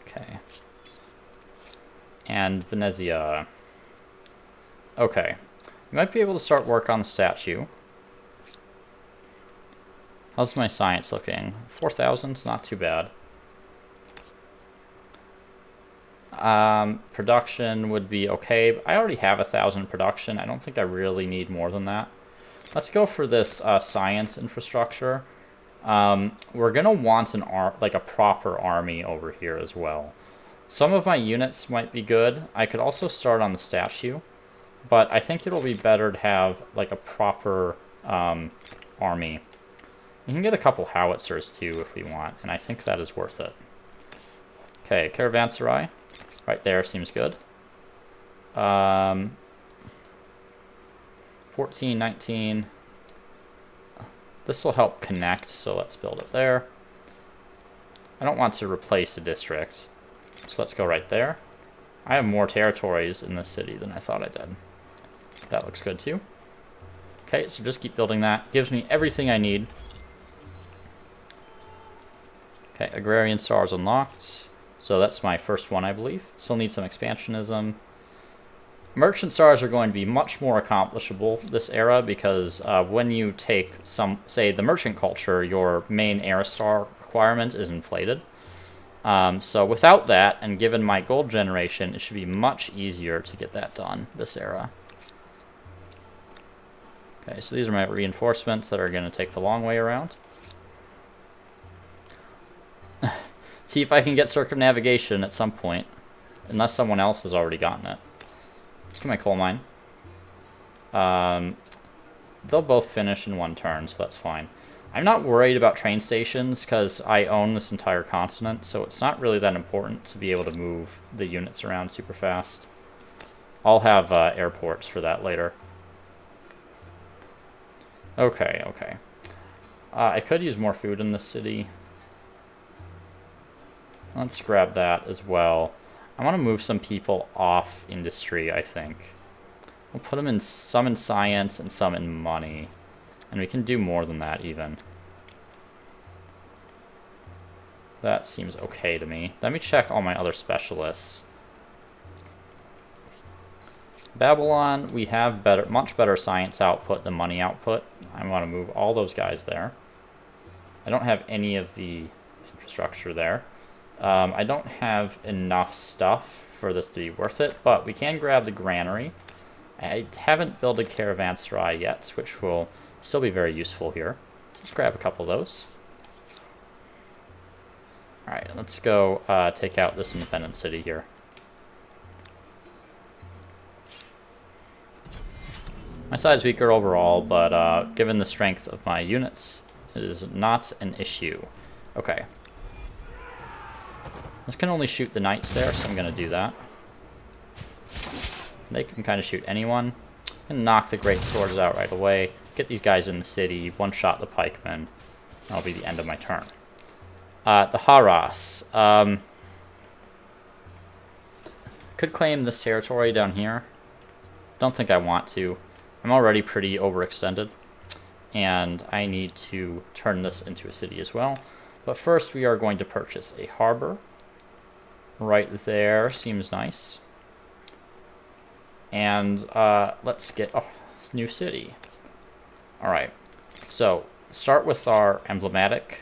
Okay. And Venezia. Okay. You might be able to start work on the statue. How's my science looking? 4,000 is not too bad. Production would be okay. But I already have 1,000 production. I don't think I really need more than that. Let's go for this science infrastructure. We're gonna want like a proper army over here as well. Some of my units might be good. I could also start on the statue, but I think it'll be better to have like a proper army. We can get a couple howitzers too if we want, and I think that is worth it. Okay, caravanserai. Right there seems good. 14, 19. This will help connect, so let's build it there. I don't want to replace a district, so let's go right there. I have more territories in this city than I thought I did. That looks good too. Okay, so just keep building that. Gives me everything I need. Okay, agrarian stars unlocked. So that's my first one, I believe. Still need some expansionism. Merchant stars are going to be much more accomplishable this era because when you take some, say, the merchant culture, your main era star requirement is inflated. So without that, and given my gold generation, it should be much easier to get that done this era. Okay, so these are my reinforcements that are going to take the long way around. See if I can get circumnavigation at some point, unless someone else has already gotten it. Let's get my coal mine. They'll both finish in one turn, so that's fine. I'm not worried about train stations because I own this entire continent, so it's not really that important to be able to move the units around super fast. I'll have airports for that later. Okay, okay. I could use more food in this city. Let's grab that as well. I want to move some people off industry, I think. We'll put them in some in science and some in money. And we can do more than that even. That seems okay to me. Let me check all my other specialists. Babylon, we have much better science output than money output. I want to move all those guys there. I don't have any of the infrastructure there. I don't have enough stuff for this to be worth it, but we can grab the granary. I haven't built a caravanserai yet, which will still be very useful here. Let's grab a couple of those. Alright, let's go take out this independent city here. My side's weaker overall, but given the strength of my units, it is not an issue. Okay. This can only shoot the knights there, so I'm going to do that. They can kind of shoot anyone. And knock the great swords out right away. Get these guys in the city, one-shot the pikemen. That'll be the end of my turn. The Haras. Could claim this territory down here. Don't think I want to. I'm already pretty overextended. And I need to turn this into a city as well. But first we are going to purchase a harbor. Right there seems nice. And let's get a new city. Alright, so start with our emblematic.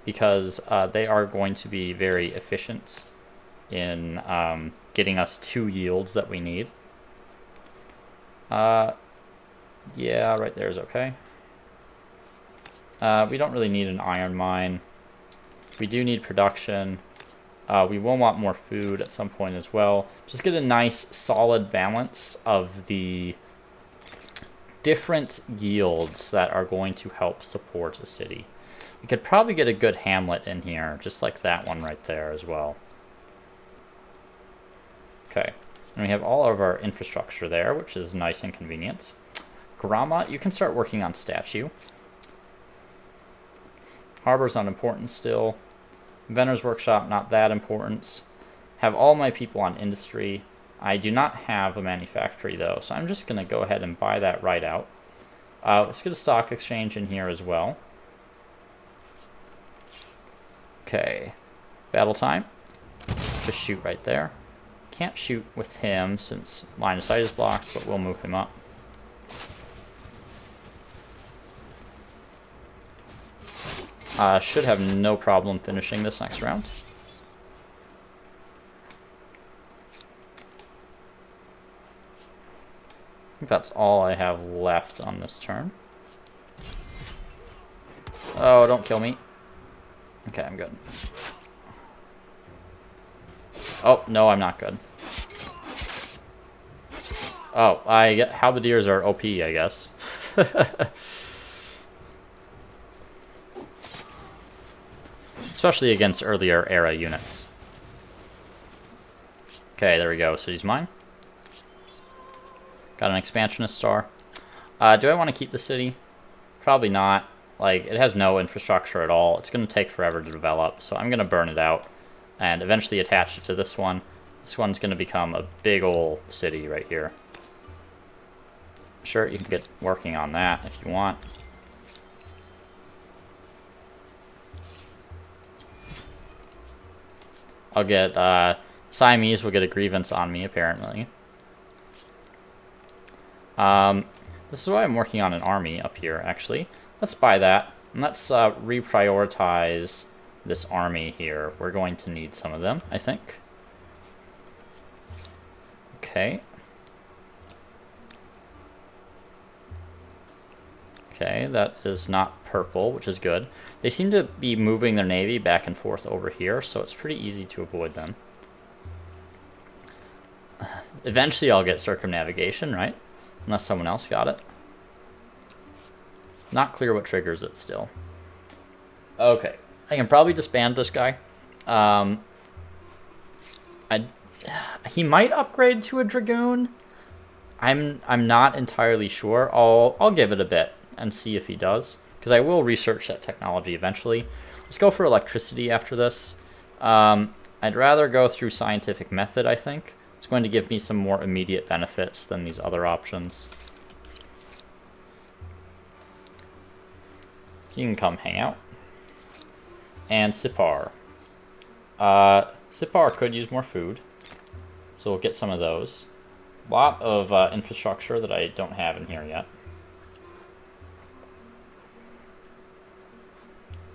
Because they are going to be very efficient in getting us 2 yields that we need. Yeah, right there is okay. We don't really need an iron mine. We do need production. We will want more food at some point as well. Just get a nice solid balance of the different yields that are going to help support a city. We could probably get a good hamlet in here, just like that one right there as well. Okay, and we have all of our infrastructure there, which is nice and convenient. Grama, you can start working on statue. Harbor's unimportant still. Inventor's workshop, not that important. Have all my people on industry. I do not have a manufactory though, so I'm just going to go ahead and buy that right out. Let's get a stock exchange in here as well. Okay, battle time. Just shoot right there. Can't shoot with him since line of sight is blocked, but we'll move him up. Should have no problem finishing this next round. I think that's all I have left on this turn. Oh, don't kill me. Okay, I'm good. Oh, no, I'm not good. Oh, halberdiers are OP, I guess. Especially against earlier era units. Okay, there we go. City's mine. Got an expansionist star. Do I want to keep the city? Probably not. Like, it has no infrastructure at all. It's going to take forever to develop, so I'm going to burn it out and eventually attach it to this one. This one's going to become a big old city right here. Sure, you can get working on that if you want. I'll get, Siamese will get a grievance on me, apparently. This is why I'm working on an army up here, actually. Let's buy that, and let's reprioritize this army here. We're going to need some of them, I think. Okay. Okay, that is not purple, which is good. They seem to be moving their navy back and forth over here, so it's pretty easy to avoid them. Eventually I'll get circumnavigation, right? Unless someone else got it. Not clear what triggers it still. Okay, I can probably disband this guy. He might upgrade to a dragoon. I'm not entirely sure. I'll give it a bit and see if he does, because I will research that technology eventually. Let's go for electricity after this. I'd rather go through scientific method, I think. It's going to give me some more immediate benefits than these other options. So you can come hang out. And Sipar. Sipar could use more food, so we'll get some of those. A lot of infrastructure that I don't have in here yet.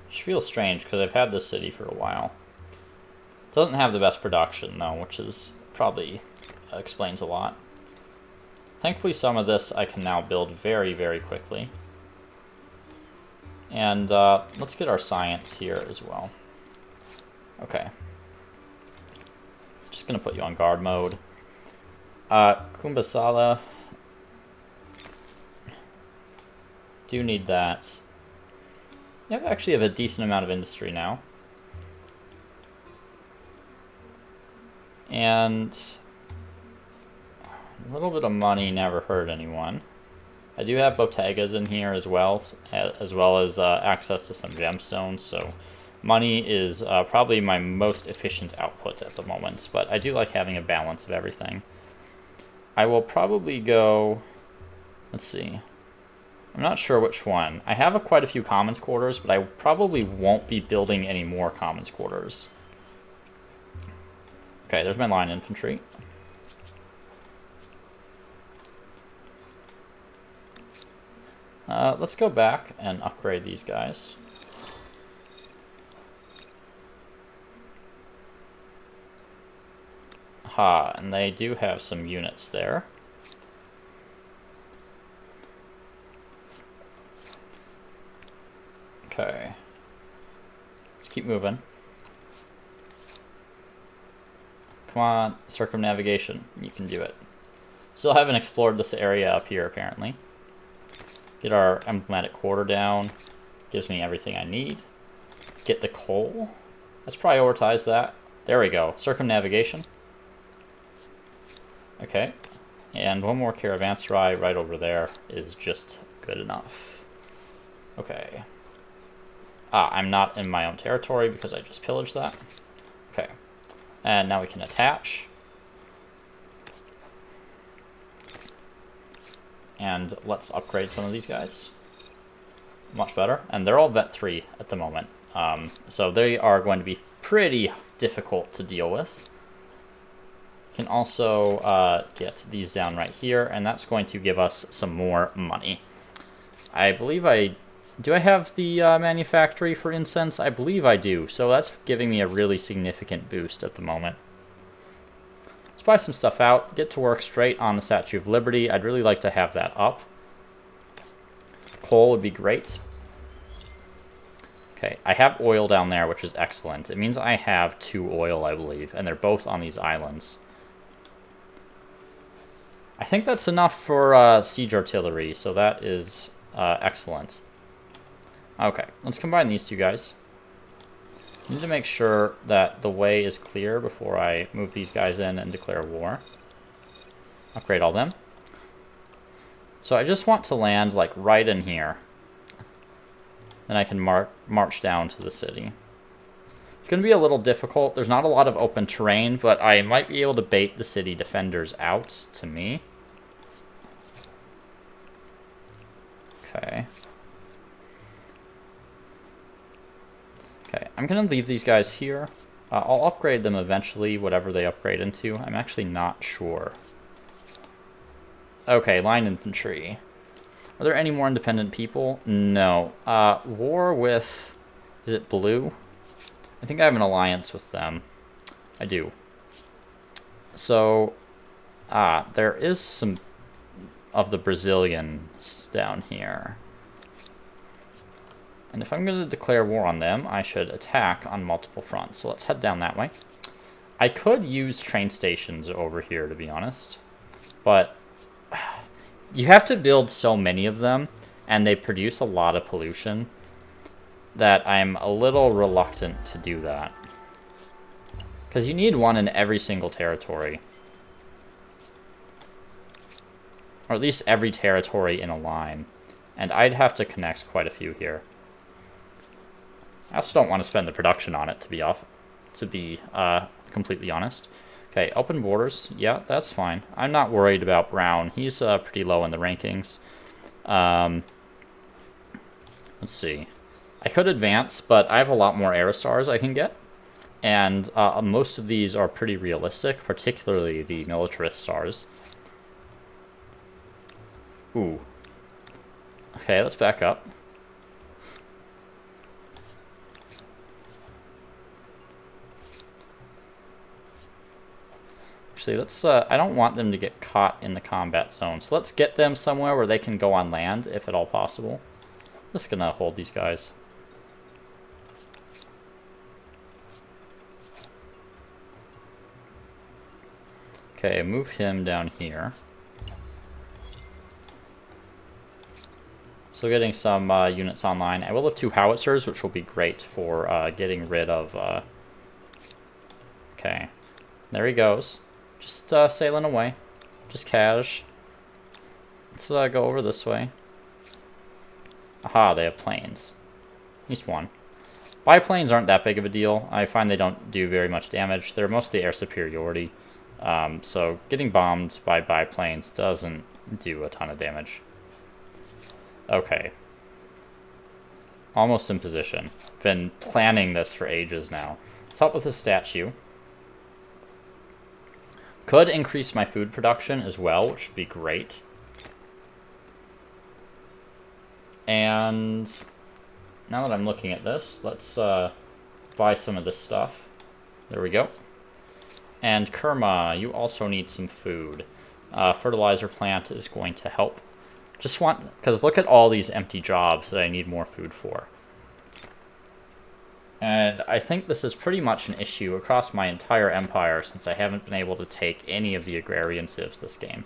Which feels strange because I've had this city for a while. Doesn't have the best production though, which is probably explains a lot. Thankfully some of this I can now build very, very quickly. And let's get our science here as well. Okay. Just gonna put you on guard mode. Kumbasala. Do need that. You actually have a decent amount of industry now. And a little bit of money never hurt anyone. I do have bodegas in here as well as access to some gemstones, so money is probably my most efficient output at the moment, but I do like having a balance of everything. I will probably go, let's see, I'm not sure which one. I have quite a few commons quarters, but I probably won't be building any more commons quarters. Okay, there's my line infantry. Let's go back and upgrade these guys. Ha, and they do have some units there. Okay. Let's keep moving. Come on, circumnavigation. You can do it. Still haven't explored this area up here, apparently. Get our emblematic quarter down. Gives me everything I need. Get the coal. Let's prioritize that. There we go. Circumnavigation. Okay. And one more caravanserai right over there is just good enough. Okay. I'm not in my own territory because I just pillaged that. Okay. And now we can attach. And let's upgrade some of these guys. Much better. And they're all vet 3 at the moment. So they are going to be pretty difficult to deal with. Can also get these down right here, and that's going to give us some more money. I believe do I have the manufactory for incense? I believe I do, so that's giving me a really significant boost at the moment. Let's buy some stuff out, get to work straight on the Statue of Liberty. I'd really like to have that up. Coal would be great. Okay, I have oil down there, which is excellent. It means I have 2 oil, I believe, and they're both on these islands. I think that's enough for siege artillery, so that is excellent. Okay, let's combine these two guys. I need to make sure that the way is clear before I move these guys in and declare war. Upgrade all them. So I just want to land like right in here. Then I can march down to the city. It's going to be a little difficult. There's not a lot of open terrain, but I might be able to bait the city defenders out to me. Okay. Okay, I'm going to leave these guys here. I'll upgrade them eventually, whatever they upgrade into. I'm actually not sure. Okay, line infantry. Are there any more independent people? No. War with... Is it blue? I think I have an alliance with them. I do. So, there is some of the Brazilians down here. And if I'm going to declare war on them, I should attack on multiple fronts. So let's head down that way. I could use train stations over here, to be honest. But you have to build so many of them, and they produce a lot of pollution, that I'm a little reluctant to do that. Because you need one in every single territory. Or at least every territory in a line. And I'd have to connect quite a few here. I also don't want to spend the production on it, to be completely honest. Okay, open borders. Yeah, that's fine. I'm not worried about Brown. He's pretty low in the rankings. Let's see. I could advance, but I have a lot more Aerostars I can get. And most of these are pretty realistic, particularly the Militarist stars. Ooh. Okay, let's back up. Actually, let's, I don't want them to get caught in the combat zone. So let's get them somewhere where they can go on land, if at all possible. Just gonna hold these guys. Okay, move him down here. So getting some units online. I will have 2 howitzers, which will be great for getting rid of... Okay, there he goes. Just sailing away. Just cash. Let's go over this way. Aha, they have planes. At least one. Biplanes aren't that big of a deal. I find they don't do very much damage. They're mostly air superiority. So getting bombed by biplanes doesn't do a ton of damage. Okay. Almost in position. Been planning this for ages now. Let's help with the statue. Could increase my food production as well, which would be great. And now that I'm looking at this, let's buy some of this stuff. There we go. And Kerma, you also need some food. Fertilizer plant is going to help. Just want, because look at all these empty jobs that I need more food for. And I think this is pretty much an issue across my entire empire since I haven't been able to take any of the agrarian civs this game.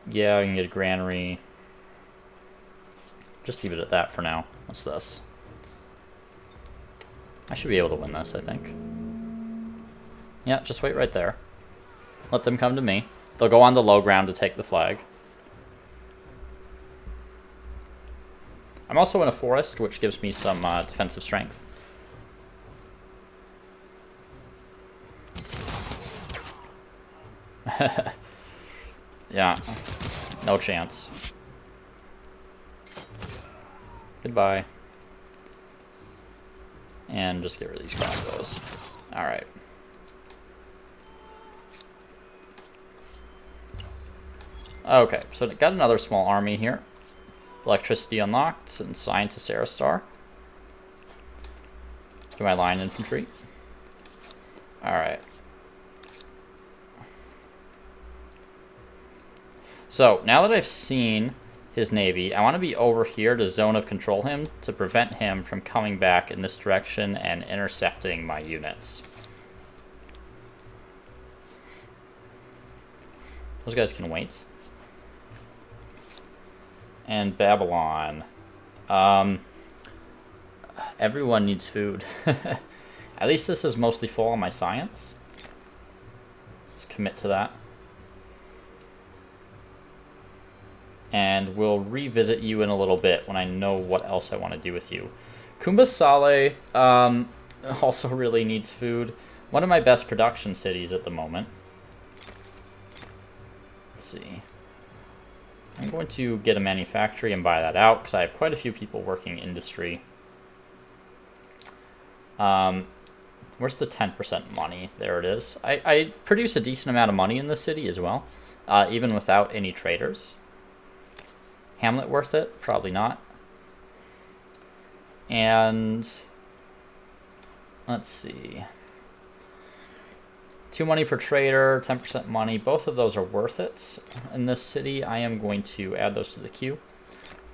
Yeah, I can get a granary. Just leave it at that for now. What's this? I should be able to win this, I think. Yeah, just wait right there. Let them come to me. They'll go on the low ground to take the flag. I'm also in a forest, which gives me some defensive strength. Yeah, no chance. Goodbye. And just get rid of these crossbows. Alright. Okay, so got another small army here. Electricity unlocked and signed to Sarastar. Do my line infantry. Alright. So, now that I've seen his navy, I want to be over here to zone of control him to prevent him from coming back in this direction and intercepting my units. Those guys can wait. And Babylon. Everyone needs food. At least this is mostly full on my science. Let's commit to that. And we'll revisit you in a little bit when I know what else I want to do with you. Kumbasale also really needs food. One of my best production cities at the moment. Let's see. I'm going to get a manufactory and buy that out because I have quite a few people working industry. Where's the 10% money? There it is. I produce a decent amount of money in this city as well, even without any traders. Hamlet worth it? Probably not. And let's see. 2 money per trader, 10% money. Both of those are worth it in this city. I am going to add those to the queue.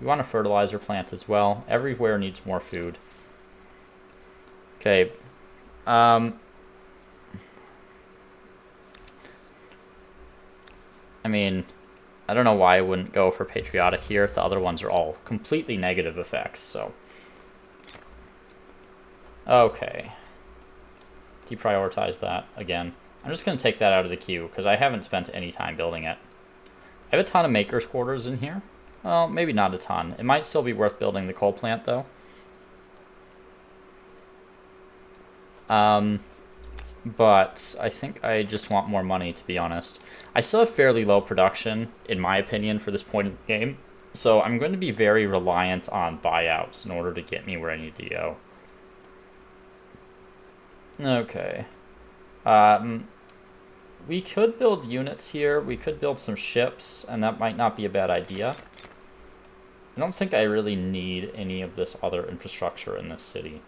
We want a fertilizer plant as well. Everywhere needs more food. Okay. I mean, I don't know why I wouldn't go for patriotic here. The other ones are all completely negative effects, so. Okay. Deprioritize that again. I'm just going to take that out of the queue because I haven't spent any time building it. I have a ton of maker's quarters in here. Well, maybe not a ton. It might still be worth building the coal plant, though. But I think I just want more money, to be honest. I still have fairly low production, in my opinion, for this point in the game. So I'm going to be very reliant on buyouts in order to get me where I need to go. Okay. We could build units here. We could build some ships, and that might not be a bad idea. I don't think I really need any of this other infrastructure in this city.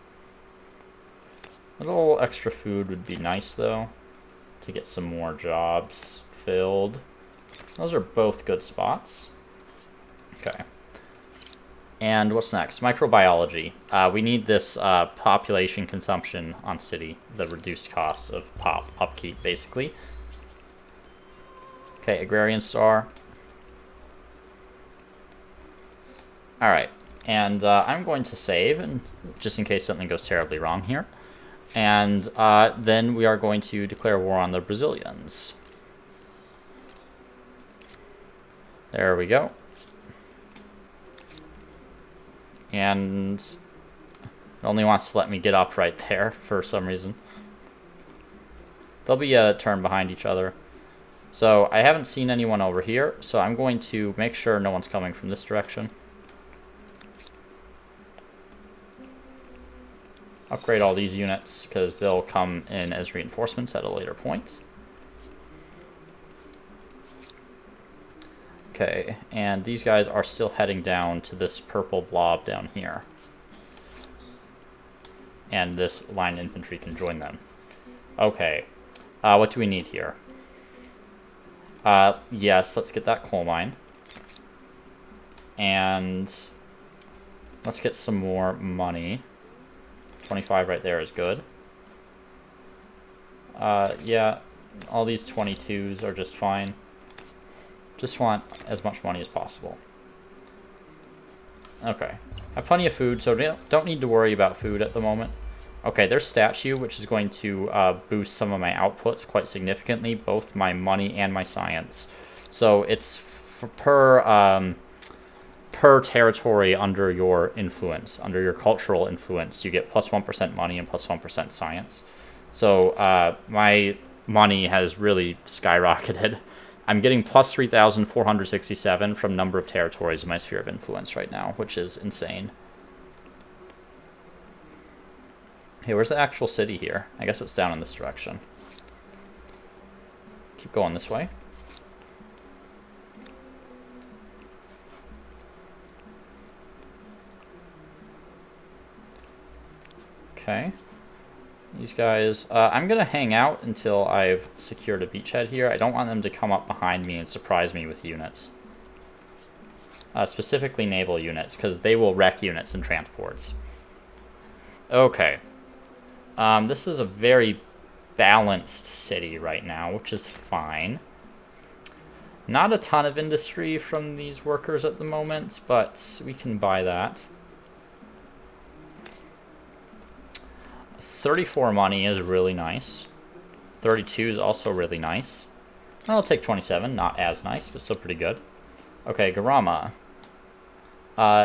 A little extra food would be nice, though, to get some more jobs filled. Those are both good spots. Okay. And what's next? Microbiology. We need this population consumption on city, the reduced cost of upkeep, basically. Okay, agrarian star. Alright, and I'm going to save, and just in case something goes terribly wrong here. And then we are going to declare war on the Brazilians. There we go. And it only wants to let me get up right there for some reason. They'll be a turn behind each other. So I haven't seen anyone over here, so I'm going to make sure no one's coming from this direction. Upgrade all these units, because they'll come in as reinforcements at a later point. Okay, and these guys are still heading down to this purple blob down here. And this line infantry can join them. Okay, what do we need here? Yes, let's get that coal mine. And let's get some more money. 25 right there is good. Yeah, all these 22s are just fine. Just want as much money as possible. Okay. I have plenty of food, so don't need to worry about food at the moment. Okay, there's statue, which is going to boost some of my outputs quite significantly, both my money and my science. So it's per territory under your influence, under your cultural influence, you get plus 1% money and plus 1% science. So my money has really skyrocketed. I'm getting plus 3,467 from number of territories in my sphere of influence right now, which is insane. Hey, where's the actual city here? I guess it's down in this direction. Keep going this way. Okay. These guys, I'm going to hang out until I've secured a beachhead here. I don't want them to come up behind me and surprise me with units. Specifically naval units, because they will wreck units and transports. Okay. This is a very balanced city right now, which is fine. Not a ton of industry from these workers at the moment, but we can buy that. 34 money is really nice. 32 is also really nice. I'll take 27, not as nice, but still pretty good. Okay, Garama.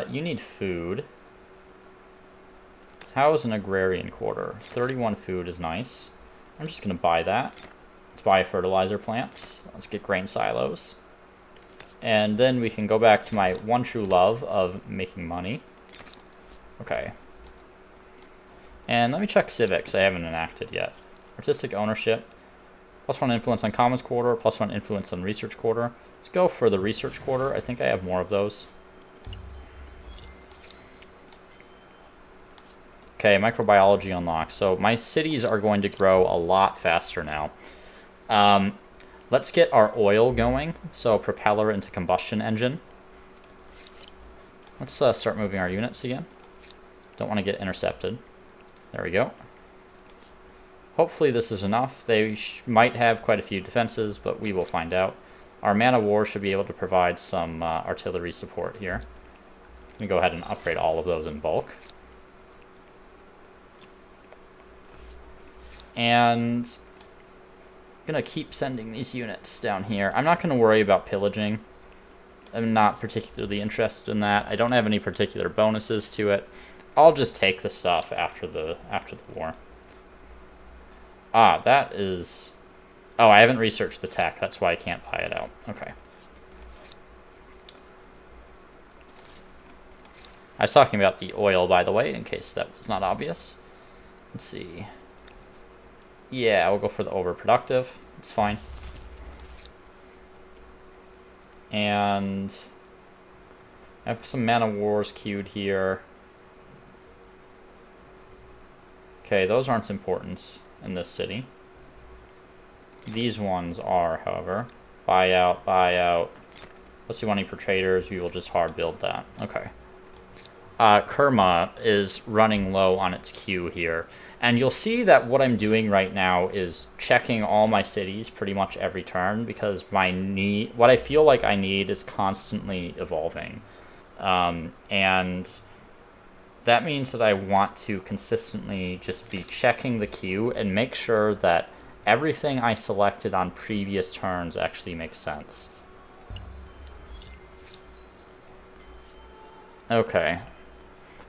You need food. How is an agrarian quarter? 31 food is nice. I'm just going to buy that. Let's buy fertilizer plants. Let's get grain silos. And then we can go back to my one true love of making money. Okay. And let me check civics. I haven't enacted yet. Artistic ownership. Plus 1 influence on commons quarter. Plus 1 influence on research quarter. Let's go for the research quarter. I think I have more of those. Okay, microbiology unlocked. So my cities are going to grow a lot faster now. Let's get our oil going. So propeller into combustion engine. Let's start moving our units again. Don't want to get intercepted. There we go. Hopefully this is enough. They might have quite a few defenses, but we will find out. Our man of war should be able to provide some artillery support here. Let me go ahead and upgrade all of those in bulk. And I'm going to keep sending these units down here. I'm not going to worry about pillaging. I'm not particularly interested in that. I don't have any particular bonuses to it. I'll just take the stuff after the war. Ah, that is... Oh, I haven't researched the tech. That's why I can't buy it out. Okay. I was talking about the oil, by the way, in case that was not obvious. Let's see. Yeah, we'll go for the overproductive. It's fine. And I have some man of wars queued here. Okay, those aren't important in this city. These ones are, however. Buyout, buyout. Let's see, money per traders. We will just hard build that. Okay. Kerma is running low on its queue here. And you'll see that what I'm doing right now is checking all my cities pretty much every turn, because what I feel like I need is constantly evolving. And that means that I want to consistently just be checking the queue and make sure that everything I selected on previous turns actually makes sense. Okay.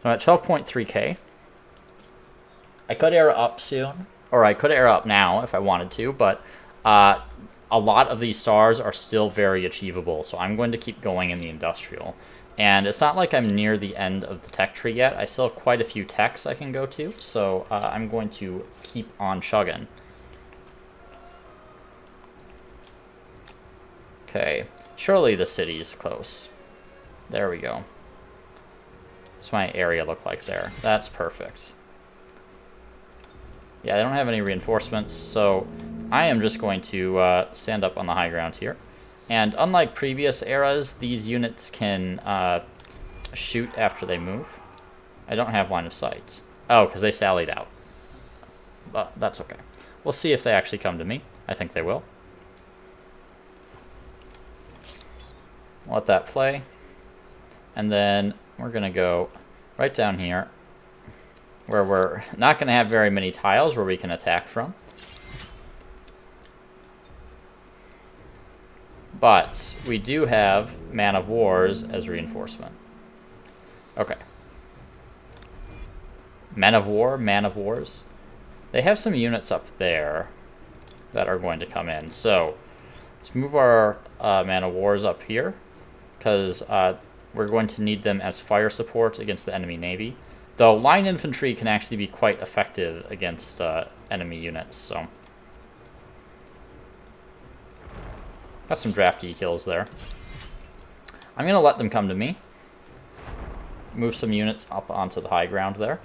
So I'm at 12.3k. I could air up soon, or I could air up now if I wanted to, but a lot of these stars are still very achievable, so I'm going to keep going in the industrial. And it's not like I'm near the end of the tech tree yet. I still have quite a few techs I can go to, so I'm going to keep on chugging. Okay, surely the city's close. There we go. What's my area look like there? That's perfect. Yeah, they don't have any reinforcements, so I am just going to stand up on the high ground here. And unlike previous eras, these units can shoot after they move. I don't have line of sight. Oh, because they sallied out. But that's okay. We'll see if they actually come to me. I think they will. Let that play. And then we're going to go right down here, where we're not going to have very many tiles where we can attack from. But we do have Man of Wars as reinforcement. Okay. Men of War, Man of Wars. They have some units up there that are going to come in. So let's move our Man of Wars up here, because we're going to need them as fire support against the enemy navy. Though line infantry can actually be quite effective against enemy units, so. Got some drafty kills there. I'm going to let them come to me. Move some units up onto the high ground there.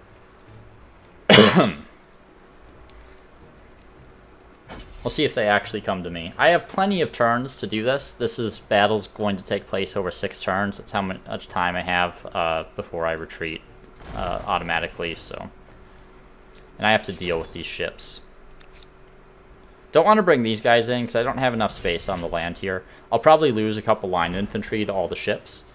We'll see if they actually come to me. I have plenty of turns to do this. This battle's going to take place over 6 turns. That's how much time I have before I retreat automatically, so. And I have to deal with these ships. Don't want to bring these guys in because I don't have enough space on the land here. I'll probably lose a couple line infantry to all the ships.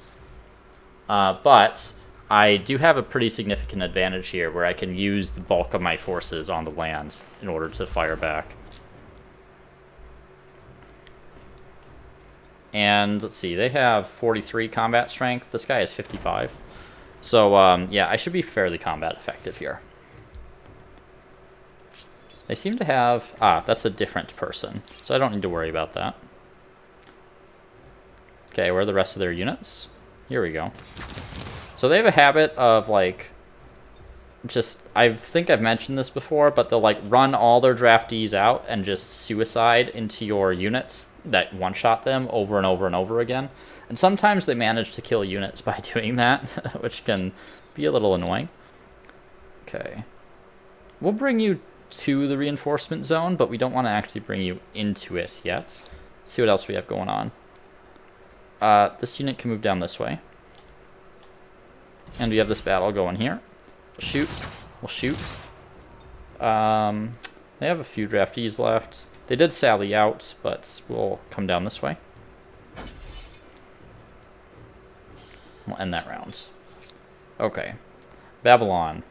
But I do have a pretty significant advantage here where I can use the bulk of my forces on the land in order to fire back. And let's see, they have 43 combat strength. This guy has 55. So, yeah, I should be fairly combat effective here. They seem to have... Ah, that's a different person. So I don't need to worry about that. Okay, where are the rest of their units? Here we go. So they have a habit of, like... Just... I think I've mentioned this before, but they'll, like, run all their draftees out and just suicide into your units that one-shot them over and over and over again. And sometimes they manage to kill units by doing that, which can be a little annoying. Okay. We'll bring you to the reinforcement zone, but we don't want to actually bring you into it yet. Let's see what else we have going on. This unit can move down this way. And we have this battle going here. We'll shoot. We'll shoot. They have a few draftees left. They did sally out, but we'll come down this way. We'll end that round. Okay. Babylon.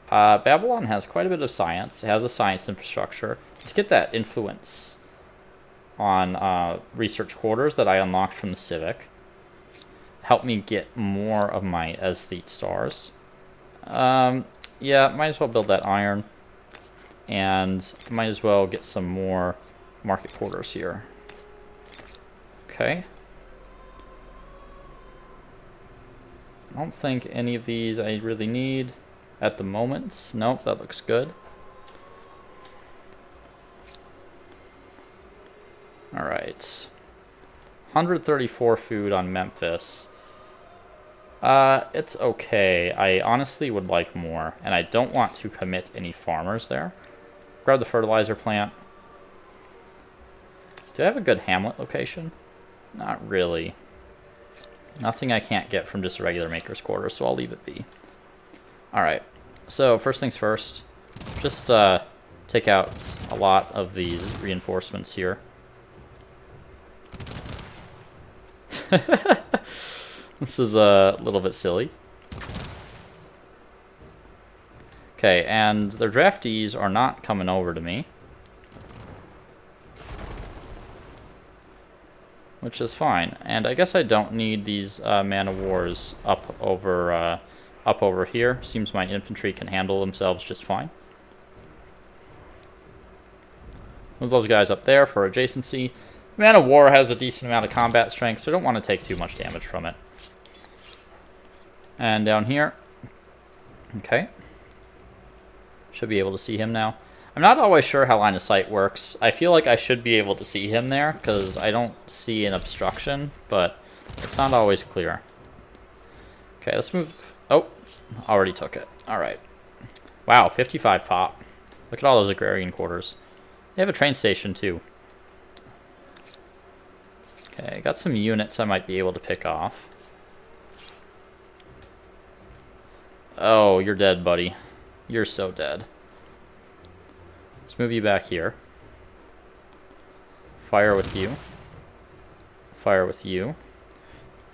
Babylon has quite a bit of science. It has the science infrastructure. Let's get that influence on research quarters that I unlocked from the Civic. Help me get more of my aesthete stars. Yeah, might as well build that iron. And might as well get some more market quarters here. Okay. I don't think any of these I really need at the moment. Nope, that looks good. Alright. 134 food on Memphis. It's okay. I honestly would like more, and I don't want to commit any farmers there. Grab the fertilizer plant. Do I have a good hamlet location? Not really. Nothing I can't get from just a regular maker's quarter, so I'll leave it be. Alright, so first things first. Just take out a lot of these reinforcements here. This is a little bit silly. Okay, and their draftees are not coming over to me. which is fine. And I guess I don't need these man-of-wars up over here. Seems my infantry can handle themselves just fine. Move those guys up there for adjacency. Man-of-war has a decent amount of combat strength, so I don't want to take too much damage from it. And down here, okay. Should be able to see him now. I'm not always sure how line of sight works. I feel like I should be able to see him there, because I don't see an obstruction, but it's not always clear. Okay, let's move. Oh, already took it. Alright. Wow, 55 pop. Look at all those agrarian quarters. They have a train station, too. Okay, got some units I might be able to pick off. Oh, you're dead, buddy. You're so dead. Let's move you back here. Fire with you. Fire with you.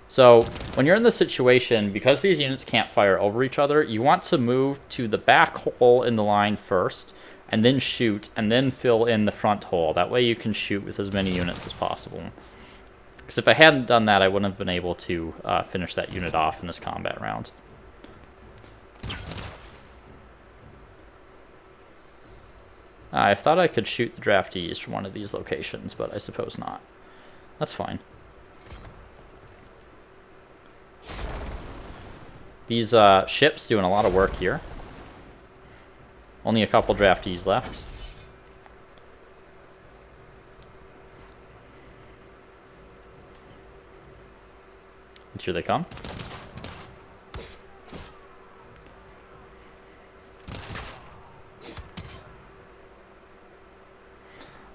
So, when you're in this situation, because these units can't fire over each other, you want to move to the back hole in the line first, and then shoot, and then fill in the front hole. That way you can shoot with as many units as possible. Because if I hadn't done that, I wouldn't have been able to finish that unit off in this combat round. I thought I could shoot the draftees from one of these locations, but I suppose not. That's fine. These ships doing a lot of work here. Only a couple draftees left. And here they come.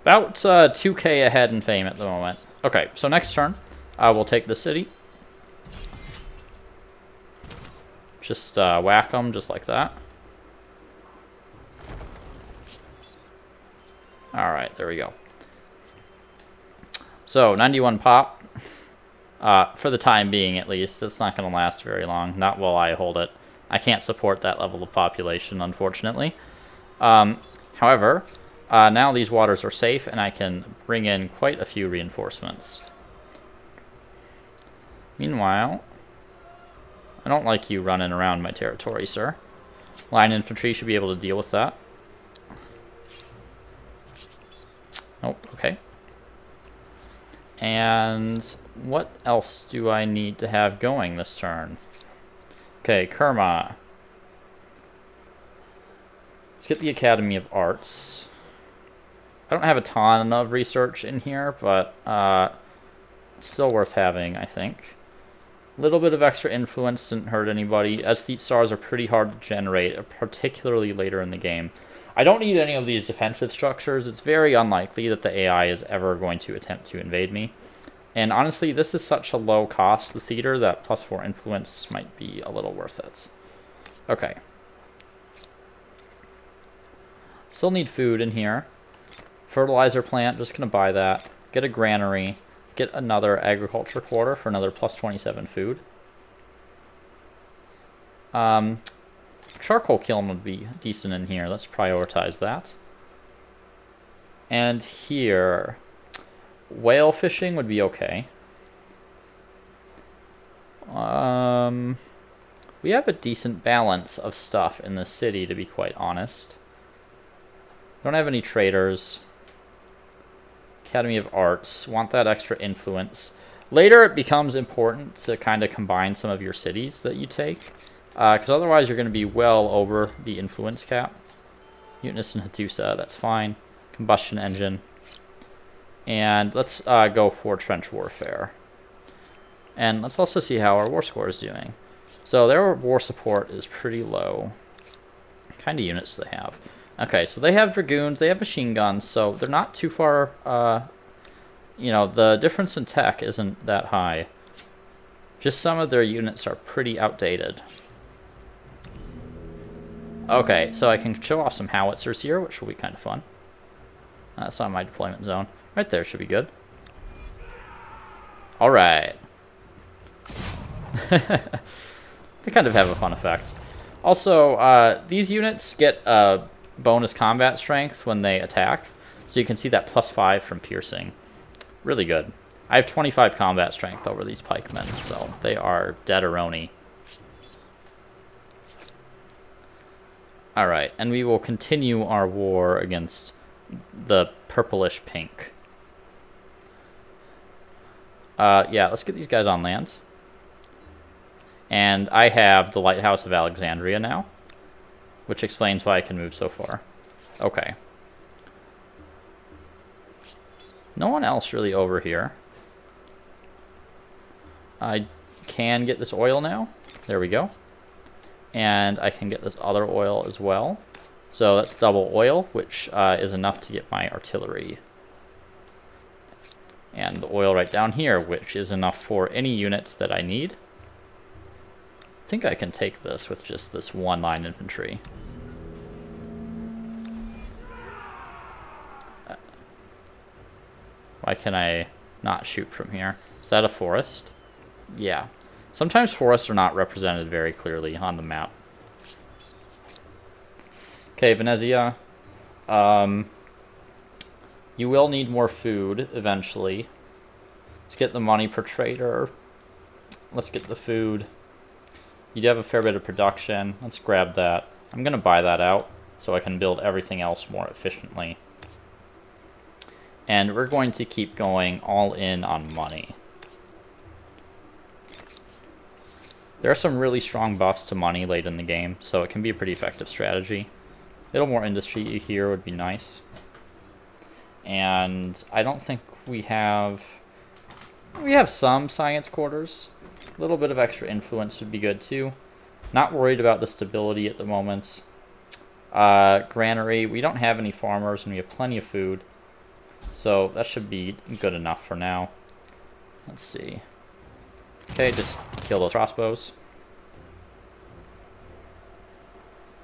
About 2k ahead in fame at the moment. Okay, so next turn, we'll take the city. Just whack them just like that. Alright, there we go. So, 91 pop. For the time being, at least. It's not going to last very long. Not while I hold it. I can't support that level of population, unfortunately. However, now these waters are safe, and I can bring in quite a few reinforcements. Meanwhile, I don't like you running around my territory, sir. Line infantry should be able to deal with that. Oh, okay. And what else do I need to have going this turn? Okay, Kerma. Let's get the Academy of Arts. I don't have a ton of research in here, but still worth having, I think. A little bit of extra influence didn't hurt anybody. Aesthete stars are pretty hard to generate, particularly later in the game. I don't need any of these defensive structures. It's very unlikely that the AI is ever going to attempt to invade me. And honestly, this is such a low cost, the theater, that +4 influence might be a little worth it. Okay. Still need food in here. Fertilizer plant, just going to buy that. Get a granary. Get another agriculture quarter for another +27 food. Charcoal kiln would be decent in here. Let's prioritize that. And here, whale fishing would be okay. We have a decent balance of stuff in the city, to be quite honest. Don't have any traders. Academy of Arts. Want that extra influence. Later, it becomes important to kind of combine some of your cities that you take. Because otherwise, you're going to be well over the influence cap. Mutinous and Hatusa, that's fine. Combustion engine. And let's go for trench warfare. And let's also see how our war score is doing. So their war support is pretty low. What kind of units do they have? Okay, so they have dragoons, they have machine guns, so they're not too far, you know, the difference in tech isn't that high. Just some of their units are pretty outdated. Okay, so I can show off some howitzers here, which will be kind of fun. That's on my deployment zone. Right there should be good. Alright. They kind of have a fun effect. Also, these units get bonus combat strength when they attack. So you can see that +5 from piercing. Really good. I have 25 combat strength over these pikemen, so they are dead-a-roni. Alright, and we will continue our war against the purplish pink. Yeah, let's get these guys on land. And I have the Lighthouse of Alexandria now, which explains why I can move so far. Okay. No one else really over here. I can get this oil now. There we go. And I can get this other oil as well. So that's double oil, which is enough to get my artillery. And the oil right down here, which is enough for any units that I need. I think I can take this with just this one line infantry. Why can I not shoot from here? Is that a forest? Yeah. Sometimes forests are not represented very clearly on the map. Okay, Venezia. You will need more food eventually. Let's get the money per trader. Let's get the food. You do have a fair bit of production. Let's grab that. I'm going to buy that out so I can build everything else more efficiently. And we're going to keep going all in on money. There are some really strong buffs to money late in the game, so it can be a pretty effective strategy. A little more industry here would be nice. And I don't think we have... We have some science quarters. A little bit of extra influence would be good too. Not worried about the stability at the moment. Granary, we don't have any farmers and we have plenty of food. So that should be good enough for now. Let's see. Okay, just kill those crossbows.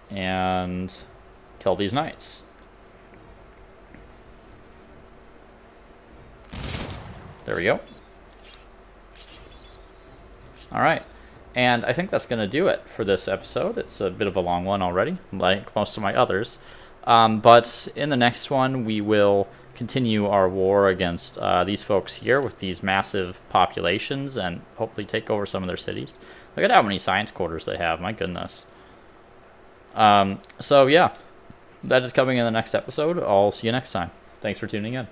And kill these knights. There we go. Alright. And I think that's going to do it for this episode. It's a bit of a long one already, like most of my others. But in the next one, we will continue our war against these folks here with these massive populations and hopefully take over some of their cities. Look at how many science quarters they have, my goodness. So yeah, that is coming in the next episode. I'll see you next time. Thanks for tuning in.